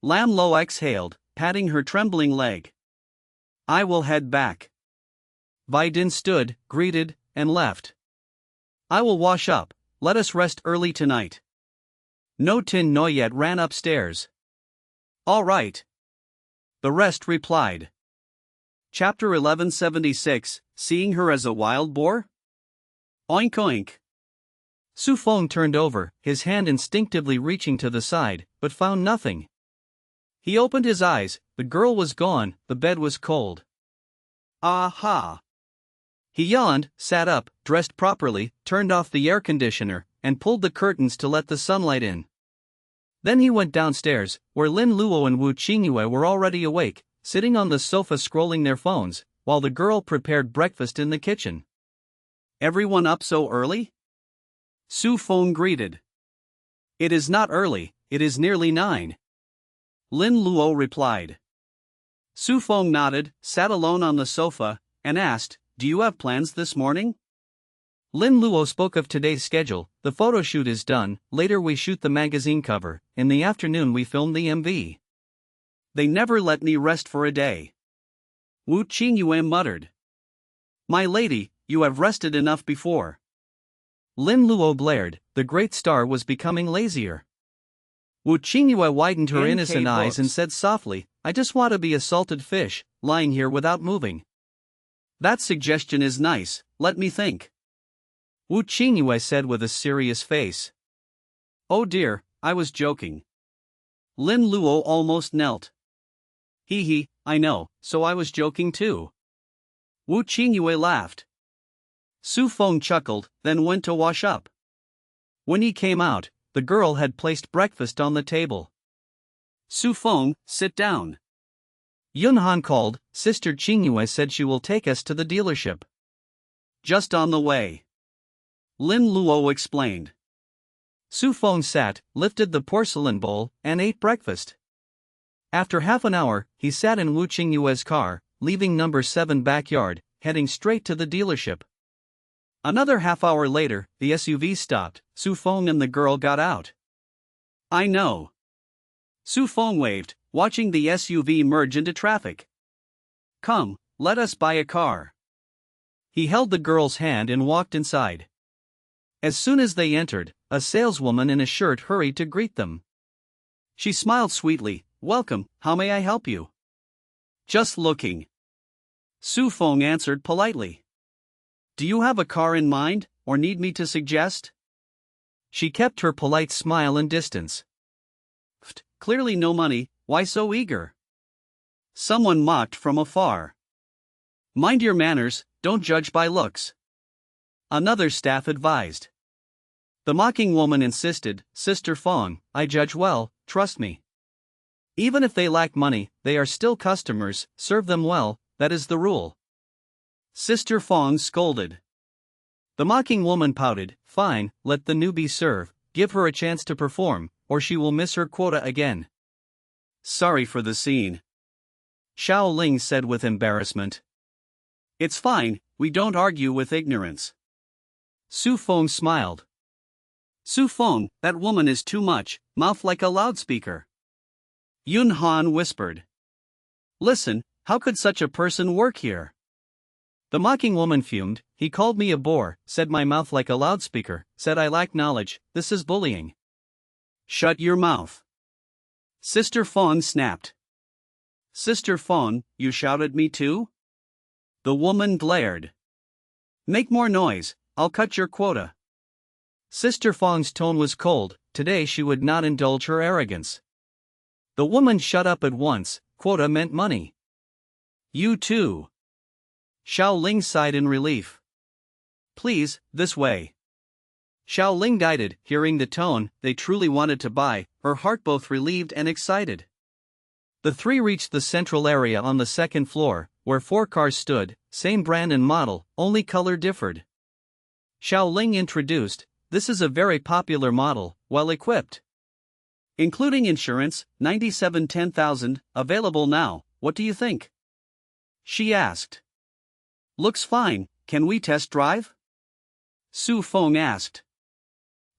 Lam Lo exhaled, patting her trembling leg. I will head back. Vaidin stood, greeted, and left. I will wash up, let us rest early tonight. No Tin Noyet ran upstairs. All right. The rest replied. Chapter 1176, Seeing Her as a Wild Boar? Oink oink. Su Fong turned over, his hand instinctively reaching to the side, but found nothing. He opened his eyes, the girl was gone, the bed was cold. Aha! He yawned, sat up, dressed properly, turned off the air conditioner, and pulled the curtains to let the sunlight in. Then he went downstairs, where Lin Luo and Wu Qingyue were already awake, sitting on the sofa scrolling their phones, while the girl prepared breakfast in the kitchen. Everyone up so early? Su Fong greeted. It is not early, it is nearly 9. Lin Luo replied. Su Fong nodded, sat alone on the sofa, and asked, do you have plans this morning? Lin Luo spoke of today's schedule, the photo shoot is done, later we shoot the magazine cover, in the afternoon we film the MV. They never let me rest for a day. Wu Qingyue muttered. My lady, you have rested enough before. Lin Luo blared, the great star was becoming lazier. Wu Qingyue widened her innocent eyes and said softly, I just want to be a salted fish, lying here without moving. That suggestion is nice, let me think. Wu Qingyue said with a serious face. Oh dear, I was joking. Lin Luo almost knelt. Hee, I know, so I was joking too. Wu Qingyue laughed. Su Fong chuckled, then went to wash up. When he came out, the girl had placed breakfast on the table. Su Fong, sit down. Yun Han called, Sister Qingyue said she will take us to the dealership. Just on the way. Lin Luo explained. Su Feng sat, lifted the porcelain bowl, and ate breakfast. After half an hour, he sat in Wu Qingyue's car, leaving number 7 backyard, heading straight to the dealership. Another half hour later, the SUV stopped. Su Feng and the girl got out. "I know." Su Feng waved, watching the SUV merge into traffic. "Come, let us buy a car." He held the girl's hand and walked inside. As soon as they entered, a saleswoman in a shirt hurried to greet them. She smiled sweetly. "Welcome, how may I help you?" "Just looking." Su Feng answered politely. "Do you have a car in mind, or need me to suggest?" She kept her polite smile and distance. Clearly no money, why so eager?" Someone mocked from afar. "Mind your manners, don't judge by looks," another staff advised. The mocking woman insisted, "Sister Feng, I judge well, trust me. Even if they lack money, they are still customers, serve them well, that is the rule." Sister Feng scolded. The mocking woman pouted, "Fine, let the newbie serve, give her a chance to perform, or she will miss her quota again." "Sorry for the scene," Xiao Ling said with embarrassment. "It's fine, we don't argue with ignorance." Su Feng smiled. "Su Feng, that woman is too much, mouth like a loudspeaker." Yun Han whispered. "Listen, how could such a person work here?" The mocking woman fumed. "He called me a bore, said my mouth like a loudspeaker, said I lack knowledge, this is bullying." "Shut your mouth." Sister Feng snapped. "Sister Feng, you shouted me too?" The woman glared. "Make more noise, I'll cut your quota." Sister Feng's tone was cold. Today she would not indulge her arrogance. The woman shut up at once. Quota meant money. "You too." Xiao Ling sighed in relief. "Please, this way." Xiao Ling guided, hearing the tone, they truly wanted to buy, her heart both relieved and excited. The three reached the central area on the second floor, where 4 cars stood, same brand and model, only color differed. Xiao Ling introduced, "This is a very popular model, well equipped. Including insurance, 97-10,000, available now, what do you think?" She asked. "Looks fine, can we test drive?" Su Feng asked.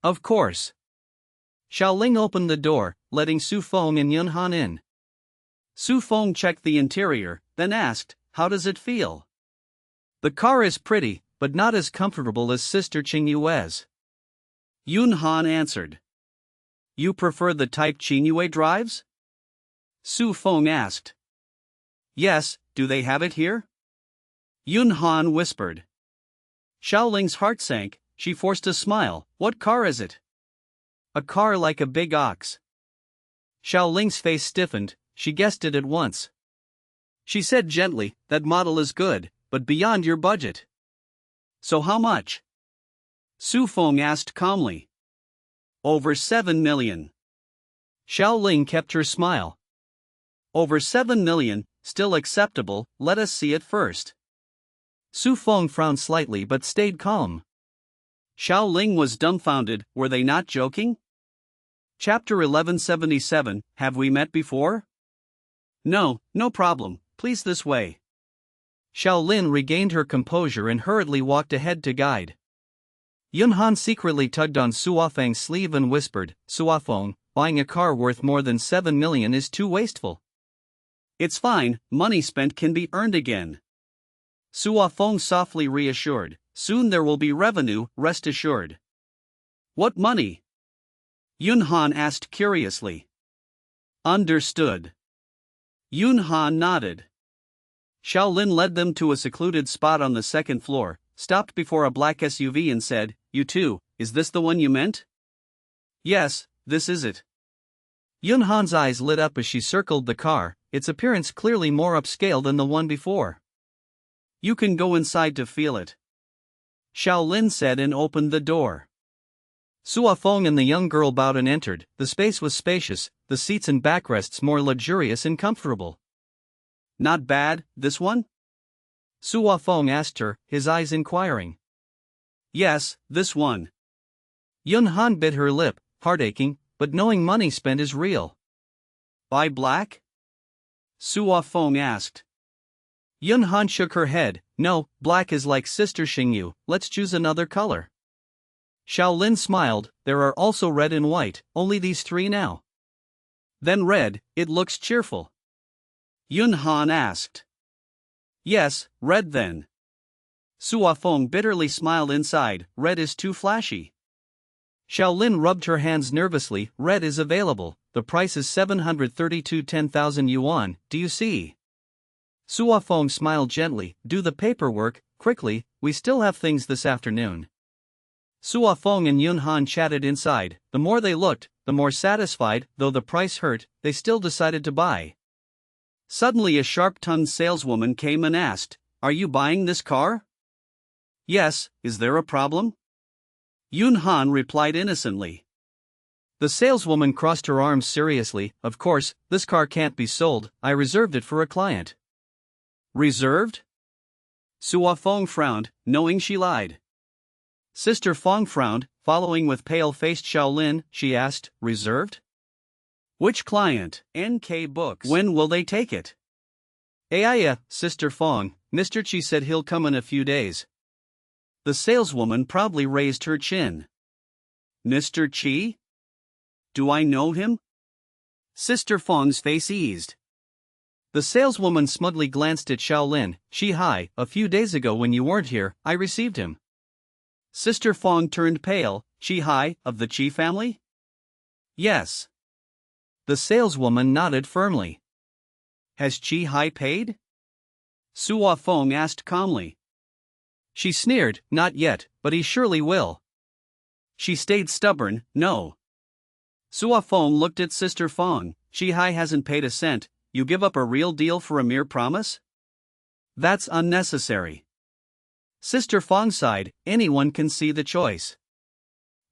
"Of course." Xiao Ling opened the door, letting Su Feng and Yun Han in. Su Feng checked the interior, then asked, "How does it feel?" "The car is pretty, but not as comfortable as Sister Qingyue's." Yun Han answered. "You prefer the type Qingyue drives?" Su Feng asked. "Yes, do they have it here?" Yun Han whispered. Xiao Ling's heart sank, she forced a smile. "What car is it?" "A car like a big ox." Xiao Ling's face stiffened, she guessed it at once. She said gently, "That model is good, but beyond your budget." "So how much?" Su Feng asked calmly. "Over 7 million. Xiao Ling kept her smile. "Over 7 million, still acceptable, let us see it first." Su Feng frowned slightly but stayed calm. Xiao Ling was dumbfounded, were they not joking? Chapter 1177, Have we met before? "No, no problem, please this way." Xiao Lin regained her composure and hurriedly walked ahead to guide. Yun Han secretly tugged on Suafeng's sleeve and whispered, "Suafeng, buying a car worth more than 7 million is too wasteful." "It's fine, money spent can be earned again." Suafeng softly reassured, "Soon there will be revenue, rest assured." "What money?" Yun Han asked curiously. "Understood." Yun Han nodded. Xiao Lin led them to a secluded spot on the second floor, stopped before a black SUV and said, "You too, is this the one you meant?" "Yes, this is it." Yun Han's eyes lit up as she circled the car, its appearance clearly more upscale than the one before. "You can go inside to feel it," Xiao Lin said and opened the door. Suafeng and the young girl bowed and entered. The space was spacious, the seats and backrests more luxurious and comfortable. "Not bad, this one?" Suafeng asked her, his eyes inquiring. "Yes, this one." Yun Han bit her lip, heart aching, but knowing money spent is real. Buy black? Suo Feng asked. Yun Han shook her head. No, black is like Sister Xingyu, let's choose another color. Shaolin smiled. There are also red and white, only these three now. Then red, it looks cheerful. Yun Han asked. Yes, red then. Suo Feng bitterly smiled inside. Red is too flashy. Shaolin rubbed her hands nervously. Red is available, the price is 732 10,000 yuan, do you see? Suo Feng smiled gently. Do the paperwork, quickly, we still have things this afternoon. Suo Feng and Yun Han chatted inside. The more they looked, the more satisfied. Though the price hurt, they still decided to buy. Suddenly a sharp-tongued saleswoman came and asked, Are you buying this car? Yes, is there a problem? Yun Han replied innocently. The saleswoman crossed her arms seriously. Of course, this car can't be sold, I reserved it for a client. Reserved? Suo Feng frowned, knowing she lied. Sister Feng frowned, following with pale-faced Shaolin, she asked, Reserved? Which client? NK Books. When will they take it? Aya, Sister Feng, Mr. Chi said he'll come in a few days. The saleswoman proudly raised her chin. Mr. Chi? Do I know him? Sister Feng's face eased. The saleswoman smugly glanced at Shaolin. Hi, a few days ago when you weren't here, I received him. Sister Feng turned pale. Hi, of the Chi family? Yes. The saleswoman nodded firmly. Has Hi paid? Suo Feng asked calmly. She sneered, not yet, but he surely will. She stayed stubborn, no. Suo Feng looked at Sister Feng. Hi hasn't paid a cent, you give up a real deal for a mere promise? That's unnecessary. Sister Feng sighed, anyone can see the choice.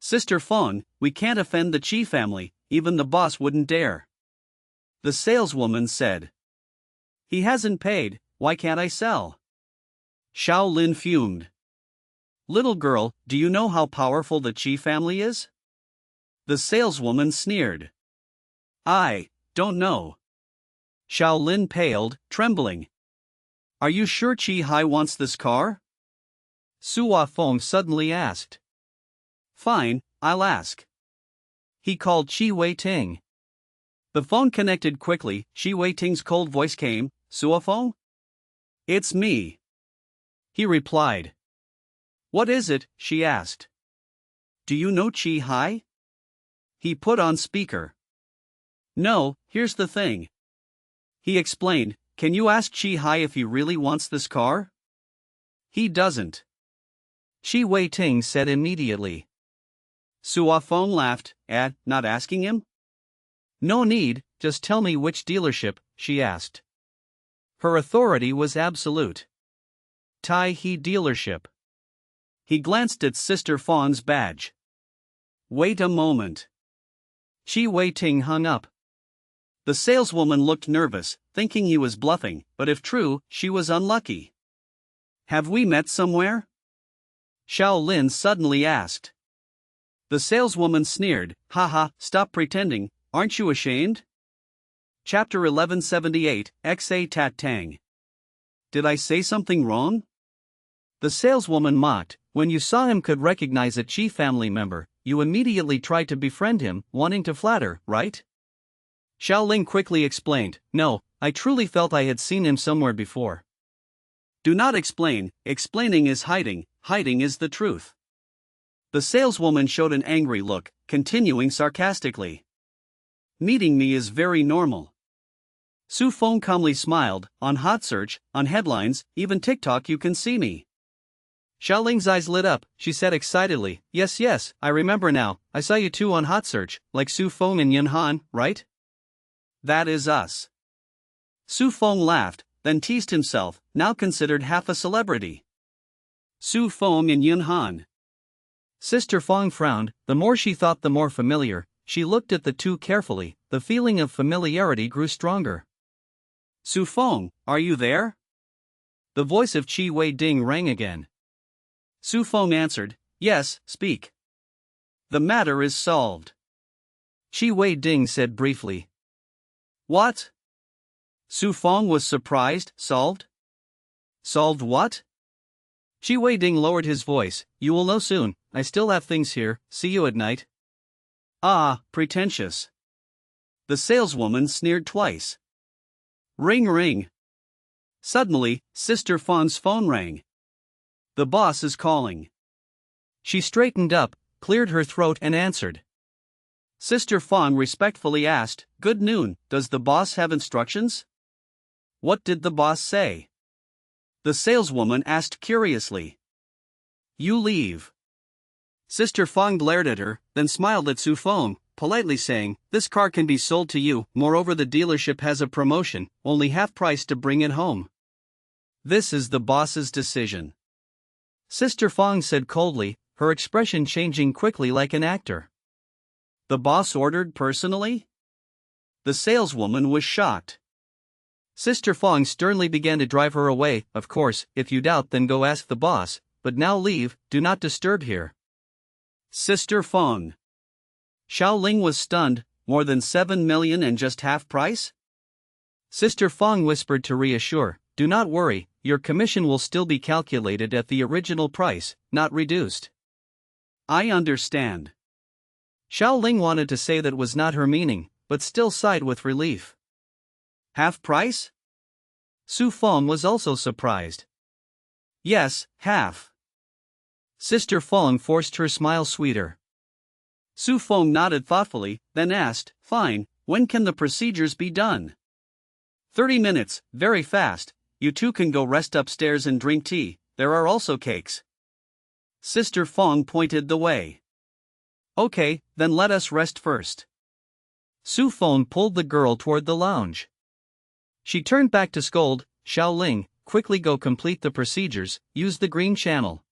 Sister Feng, we can't offend the Chi family, even the boss wouldn't dare. The saleswoman said. He hasn't paid, why can't I sell? Shaolin fumed. Little girl, do you know how powerful the Chi family is? The saleswoman sneered. I don't know. Shaolin paled, trembling. Are you sure Chi wants this car? Suo Feng suddenly asked. Fine, I'll ask. He called Chi Wei-ting. The phone connected quickly. Chi Wei-ting's cold voice came. Suo Feng? It's me. He replied. What is it? She asked. Do you know Chi? He put on speaker. No, here's the thing. He explained, can you ask Chi if he really wants this car? He doesn't. Chi Wei-ting said immediately. Suo Feng laughed, not asking him? No need, just tell me which dealership, she asked. Her authority was absolute. Tai He dealership. He glanced at Sister Feng's badge. Wait a moment. Chi Wei-ting hung up. The saleswoman looked nervous, thinking he was bluffing, but if true, she was unlucky. Have we met somewhere? Shaolin suddenly asked. The saleswoman sneered, haha, stop pretending, aren't you ashamed? Chapter 1178, Xa Tat Tang. Did I say something wrong? The saleswoman mocked, when you saw him could recognize a Chi family member, you immediately tried to befriend him, wanting to flatter, right? Shaolin quickly explained, no, I truly felt I had seen him somewhere before. Do not explain, explaining is hiding, hiding is the truth. The saleswoman showed an angry look, continuing sarcastically. Meeting me is very normal. Su Feng calmly smiled, on Hot Search, on headlines, even TikTok you can see me. Xiaoling's eyes lit up, she said excitedly, yes, I remember now, I saw you two on Hot Search, like Su Feng and Yun Han, right? That is us. Su Feng laughed, then teased himself, now considered half a celebrity. Su Feng and Yun Han. Sister Feng frowned, the more she thought the more familiar, she looked at the two carefully, the feeling of familiarity grew stronger. Su Feng, are you there? The voice of Chi Wei-ting rang again. Su Feng answered, yes, speak. The matter is solved. Shi Wei Ding said briefly. What? Su Fong was surprised. Solved? Solved what? Shi Wei Ding lowered his voice. You will know soon, I still have things here, see you at night. Ah, pretentious. The saleswoman sneered twice. Ring ring. Suddenly, Sister Fong's phone rang. The boss is calling. She straightened up, cleared her throat and answered. Sister Fong respectfully asked, Good noon, does the boss have instructions? What did the boss say? The saleswoman asked curiously. You leave. Sister Fong glared at her, then smiled at Su Fong, politely saying, This car can be sold to you, moreover the dealership has a promotion, only half price to bring it home. This is the boss's decision. Sister Fong said coldly, her expression changing quickly like an actor. The boss ordered personally? The saleswoman was shocked. Sister Fong sternly began to drive her away. Of course, if you doubt then go ask the boss, but now leave, do not disturb here. Sister Fong. Xiao Ling was stunned, more than 7 million and just half price? Sister Fong whispered to reassure, do not worry, your commission will still be calculated at the original price, not reduced. I understand. Xiao Ling wanted to say that was not her meaning, but still sighed with relief. Half price? Su Fong was also surprised. Yes, half. Sister Fong forced her smile sweeter. Su Fong nodded thoughtfully, then asked, Fine, when can the procedures be done? 30 minutes, very fast, you two can go rest upstairs and drink tea, there are also cakes. Sister Fong pointed the way. Okay, then let us rest first. Su Fong pulled the girl toward the lounge. She turned back to scold, Xiao Ling, quickly go complete the procedures, use the green channel.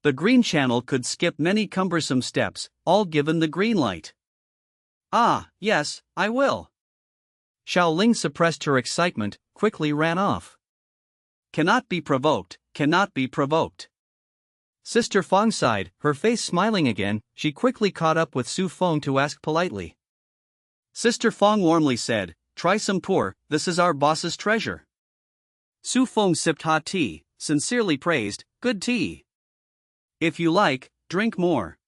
The green channel could skip many cumbersome steps, all given the green light. Ah, yes, I will. Xiao Ling suppressed her excitement, quickly ran off. Cannot be provoked, cannot be provoked. Sister Fong sighed, her face smiling again, she quickly caught up with Su Fong to ask politely. Sister Fong warmly said, Try some pour, this is our boss's treasure. Su Fong sipped hot tea, sincerely praised, Good tea. If you like, drink more.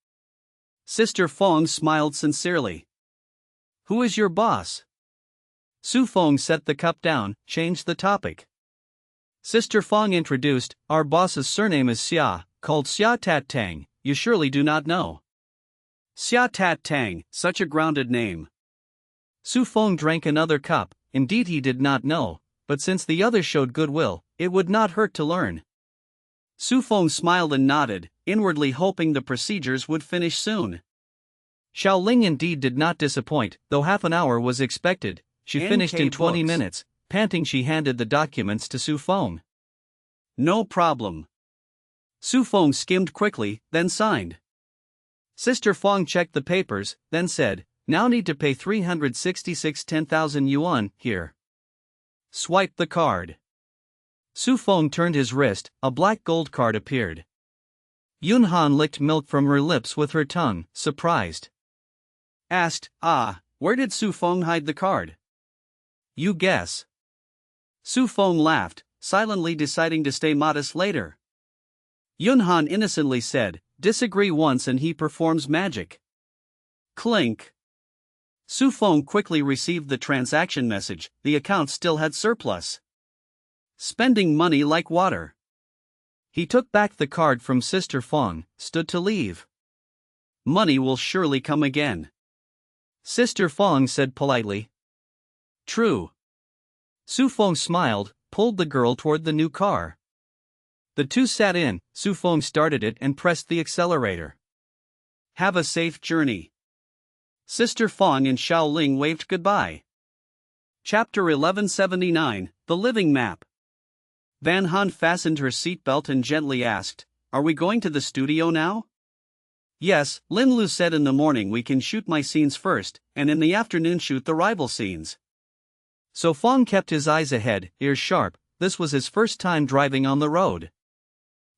Sister Fong smiled sincerely. Who is your boss? Su Fong set the cup down, changed the topic. Sister Fong introduced, Our boss's surname is Xia, called Xia Tat Tang, you surely do not know. Xia Tat Tang, such a grounded name. Su Fong drank another cup, indeed he did not know, but since the others showed goodwill, it would not hurt to learn. Su Fong smiled and nodded, inwardly hoping the procedures would finish soon. Xiao Ling indeed did not disappoint, though half an hour was expected, she finished in 20 minutes, panting she handed the documents to Su Fong. No problem. Su Fong skimmed quickly, then signed. Sister Fong checked the papers, then said, Now need to pay 366 10,000 yuan, here. Swipe the card. Su Fong turned his wrist, a black gold card appeared. Yun Han licked milk from her lips with her tongue, surprised. Asked, where did Su Fong hide the card? You guess. Su Fong laughed, silently deciding to stay modest later. Yun Han innocently said, Disagree once and he performs magic. Clink. Su Fong quickly received the transaction message, the account still had surplus. Spending money like water. He took back the card from Sister Fong, stood to leave. Money will surely come again. Sister Fong said politely. True. Su Fong smiled, pulled the girl toward the new car. The two sat in, Su Fong started it and pressed the accelerator. Have a safe journey. Sister Fong and Xiao Ling waved goodbye. Chapter 1179, The Living Map. Van Han fastened her seatbelt and gently asked, Are we going to the studio now? Yes, Lin Lu said in the morning we can shoot my scenes first, and in the afternoon shoot the rival scenes. So Fong kept his eyes ahead, ears sharp, this was his first time driving on the road.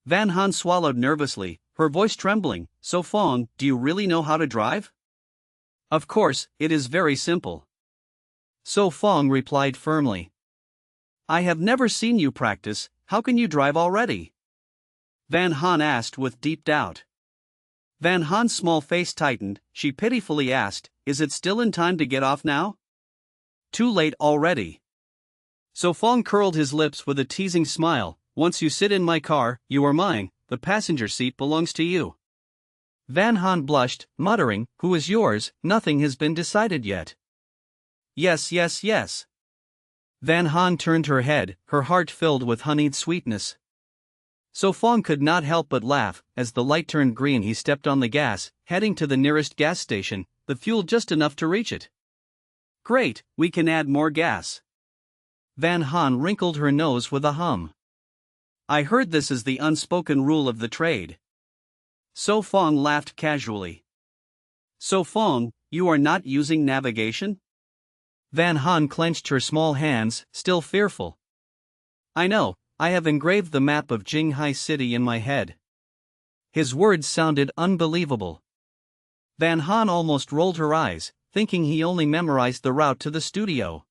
Van Han swallowed nervously, her voice trembling. So Fong, do you really know how to drive? Of course, it is very simple. So Fong replied firmly. I have never seen you practice, how can you drive already? Van Han asked with deep doubt. Van Han's small face tightened, she pitifully asked, is it still in time to get off now? Too late already. So Fong curled his lips with a teasing smile, once you sit in my car, you are mine, the passenger seat belongs to you. Van Han blushed, muttering, who is yours, nothing has been decided yet. Yes, yes, yes. Van Han turned her head, her heart filled with honeyed sweetness. So Fong could not help but laugh. As the light turned green he stepped on the gas, heading to the nearest gas station, the fuel just enough to reach it. Great, we can add more gas. Van Han wrinkled her nose with a hum. I heard this is the unspoken rule of the trade. So Fong laughed casually. So Fong, you are not using navigation? Van Han clenched her small hands, still fearful. I know, I have engraved the map of Jinghai City in my head. His words sounded unbelievable. Van Han almost rolled her eyes, thinking he only memorized the route to the studio.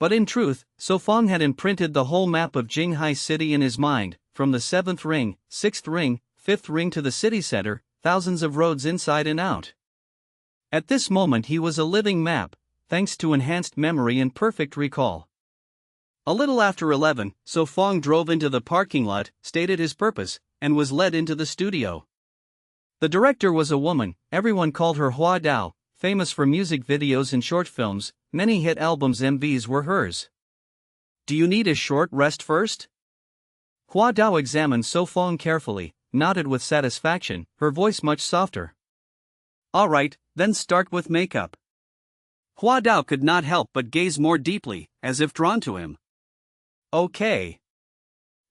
But in truth, So Fong had imprinted the whole map of Jinghai City in his mind, from the 7th ring, 6th ring, 5th ring to the city center, thousands of roads inside and out. At this moment he was a living map, thanks to enhanced memory and perfect recall. A little after 11, So Fong drove into the parking lot, stated his purpose, and was led into the studio. The director was a woman, everyone called her Hua Dao, famous for music videos and short films, many hit albums MVs were hers. Do you need a short rest first? Hua Dao examined So Fong carefully, nodded with satisfaction, her voice much softer. Alright, then start with makeup. Hua Dao could not help but gaze more deeply, as if drawn to him. Okay.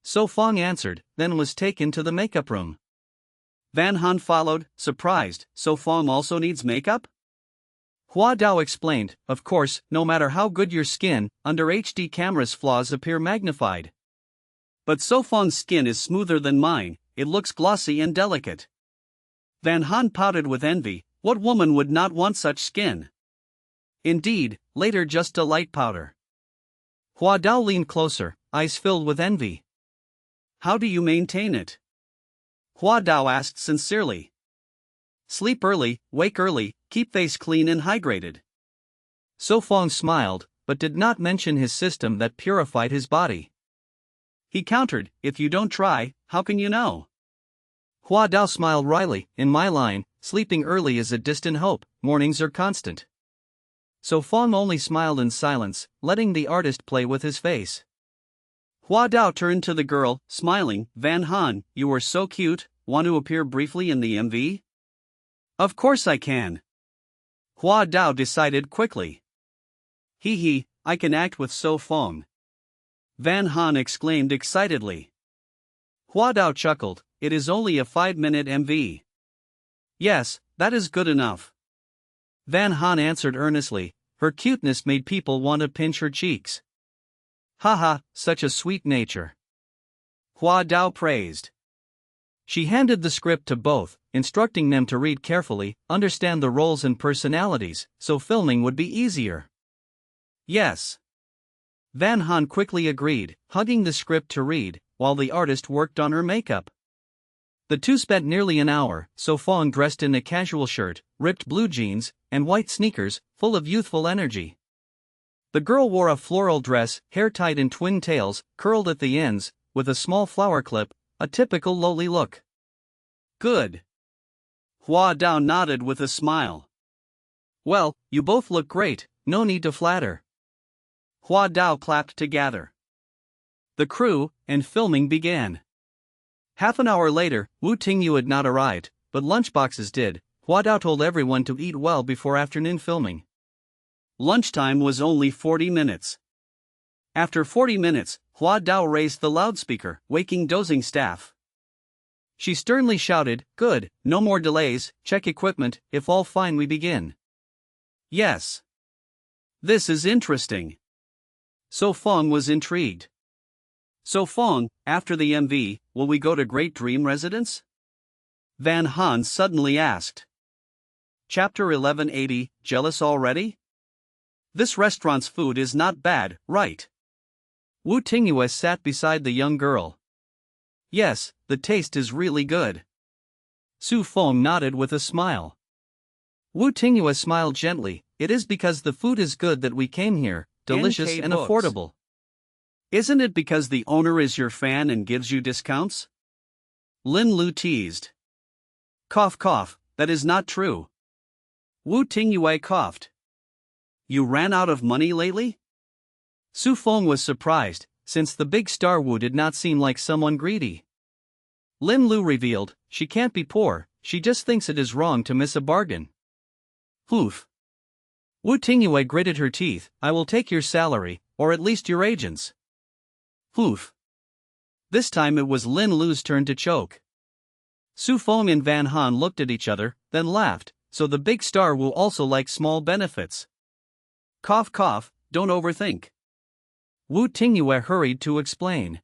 So Fong answered, then was taken to the makeup room. Van Han followed, surprised, So Fong also needs makeup? Hua Dao explained, of course, no matter how good your skin, under HD cameras flaws appear magnified. But So Fong's skin is smoother than mine, it looks glossy and delicate. Van Han pouted with envy, what woman would not want such skin? Indeed, later just a light powder. Hua Dao leaned closer, eyes filled with envy. How do you maintain it? Hua Dao asked sincerely. Sleep early, wake early, keep face clean and hydrated. So Fong smiled, but did not mention his system that purified his body. He countered, if you don't try, how can you know? Hua Dao smiled wryly, in my line, sleeping early is a distant hope, mornings are constant. So Fong only smiled in silence, letting the artist play with his face. Hua Dao turned to the girl, smiling, Van Han, you are so cute, want to appear briefly in the MV? Of course I can. Hua Dao decided quickly. Hee, I can act with So Fong. Van Han exclaimed excitedly. Hua Dao chuckled, it is only a 5-minute MV. Yes, that is good enough. Van Han answered earnestly, her cuteness made people want to pinch her cheeks. Haha, such a sweet nature. Hua Dao praised. She handed the script to both, instructing them to read carefully, understand the roles and personalities, so filming would be easier. Yes. Van Han quickly agreed, hugging the script to read, while the artist worked on her makeup. The two spent nearly an hour, So Fong dressed in a casual shirt, ripped blue jeans, and white sneakers, full of youthful energy. The girl wore a floral dress, hair tied in twin tails, curled at the ends, with a small flower clip, a typical lowly look. Good. Hua Dao nodded with a smile. Well, you both look great, no need to flatter. Hua Dao clapped together. The crew and filming began. Half an hour later, Wu Tingyu had not arrived, but lunchboxes did. Hua Dao told everyone to eat well before afternoon filming. Lunchtime was only 40 minutes. After 40 minutes, Hua Dao raised the loudspeaker, waking dozing staff. She sternly shouted, good, no more delays, check equipment, if all fine we begin. Yes. This is interesting. So Fong was intrigued. So Fong, after the MV, will we go to Great Dream Residence? Van Han suddenly asked. Chapter 1180, Jealous already? This restaurant's food is not bad, right? Wu Tingyue sat beside the young girl. Yes, the taste is really good. Su Feng nodded with a smile. Wu Tingyue smiled gently. It is because the food is good that we came here, delicious
NK
and
Books.
affordable. Isn't it because the owner is your fan and gives you discounts? Lin Lu teased. Cough cough, that is not true. Wu Tingyue coughed. You ran out of money lately? Su Feng was surprised, since the big star Wu did not seem like someone greedy. Lin Lu revealed, she can't be poor, she just thinks it is wrong to miss a bargain. Oof. Wu Tingyue gritted her teeth. I will take your salary, or at least your agent's. Oof. This time it was Lin Lu's turn to choke. Su Feng and Van Han looked at each other, then laughed, so the big star Wu also likes small benefits. Cough cough, don't overthink. Wu Tingyue hurried to explain.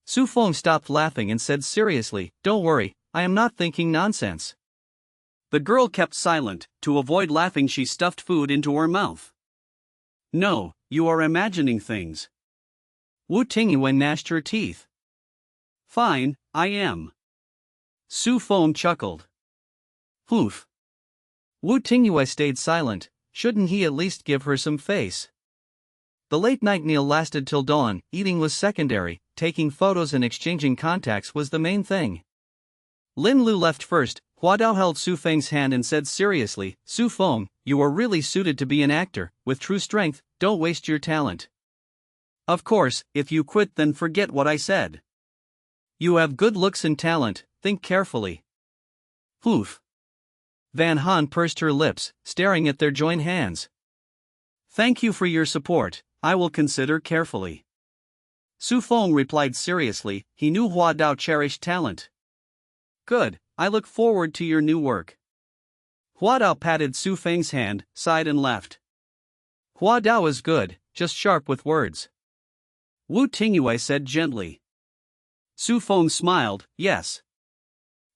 Su Feng stopped laughing and said seriously, don't worry, I am not thinking nonsense. The girl kept silent. To avoid laughing, she stuffed food into her mouth. No, you are imagining things. Wu Tingyue gnashed her teeth. Fine, I am. Su Feng chuckled. Oof. Wu Tingyue stayed silent. Shouldn't he at least give her some face? The late-night meal lasted till dawn. Eating was secondary, taking photos and exchanging contacts was the main thing. Lin Lu left first. Hua Dao held Su Feng's hand and said seriously, Su Feng, you are really suited to be an actor, with true strength, don't waste your talent. Of course, if you quit then forget what I said. You have good looks and talent, think carefully. Oof. Van Han pursed her lips, staring at their joined hands. Thank you for your support, I will consider carefully. Su Feng replied seriously, he knew Hua Dao cherished talent. Good, I look forward to your new work. Hua Dao patted Su Feng's hand, sighed and left. Hua Dao is good, just sharp with words. Wu Tingyue said gently. Su Feng smiled, yes.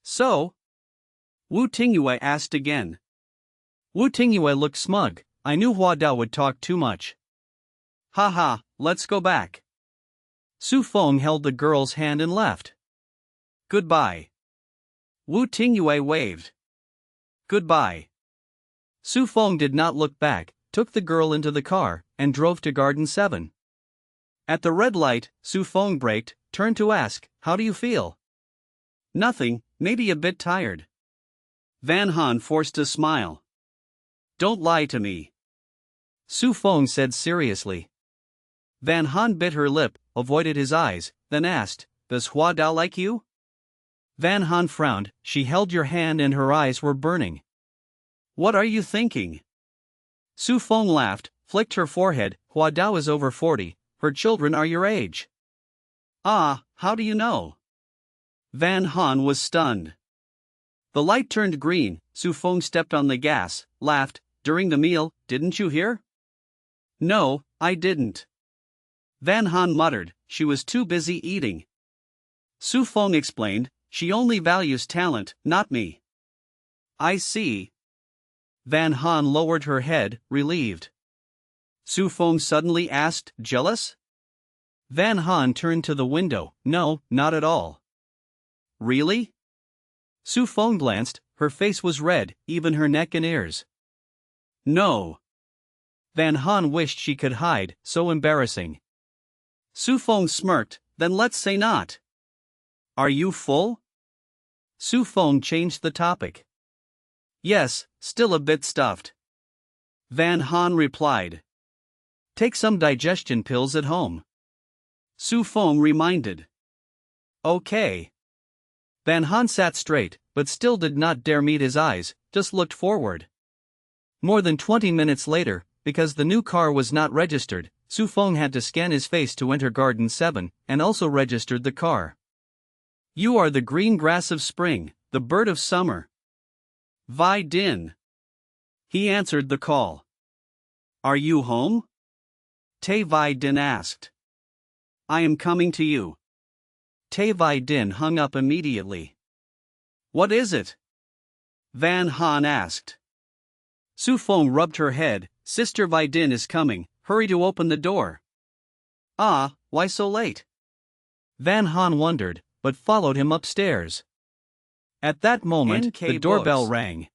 So? Wu Tingyue asked again. Wu Tingyue looked smug. I knew Hua Dao would talk too much. Haha, let's go back. Su Feng held the girl's hand and left. Goodbye. Wu Tingyue waved. Goodbye. Su Feng did not look back, took the girl into the car, and drove to Garden 7. At the red light, Su Feng braked, turned to ask, how do you feel? Nothing, maybe a bit tired. Van Han forced a smile. Don't lie to me. Su Feng said seriously. Van Han bit her lip, avoided his eyes, then asked, does Hua Dao like you? Van Han frowned, she held your hand and her eyes were burning. What are you thinking? Su Feng laughed, flicked her forehead, Hua Dao is over 40, her children are your age. Ah, how do you know? Van Han was stunned. The light turned green, Su Feng stepped on the gas, laughed, during the meal, didn't you hear? No, I didn't. Van Han muttered, she was too busy eating. Su Feng explained, she only values talent, not me. I see. Van Han lowered her head, relieved. Su Feng suddenly asked, jealous? Van Han turned to the window, no, not at all. Really? Su Feng glanced, her face was red, even her neck and ears. No. Van Han wished she could hide, so embarrassing. Su Feng smirked, then let's say not. Are you full? Su Feng changed the topic. Yes, still a bit stuffed. Van Han replied. Take some digestion pills at home. Su Feng reminded. Okay. Van Han sat straight, but still did not dare meet his eyes, just looked forward. More than 20 minutes later, because the new car was not registered, Su Feng had to scan his face to enter Garden 7, and also registered the car. You are the green grass of spring, the bird of summer. Vai Din. He answered the call. Are you home? Te Vai Din asked. I am coming to you. Te Vai Din hung up immediately. What is it? Van Han asked. Su Feng rubbed her head. Sister Vidin is coming, hurry to open the door. Ah, why so late? Van Han wondered, but followed him upstairs. At that moment, the doorbell rang.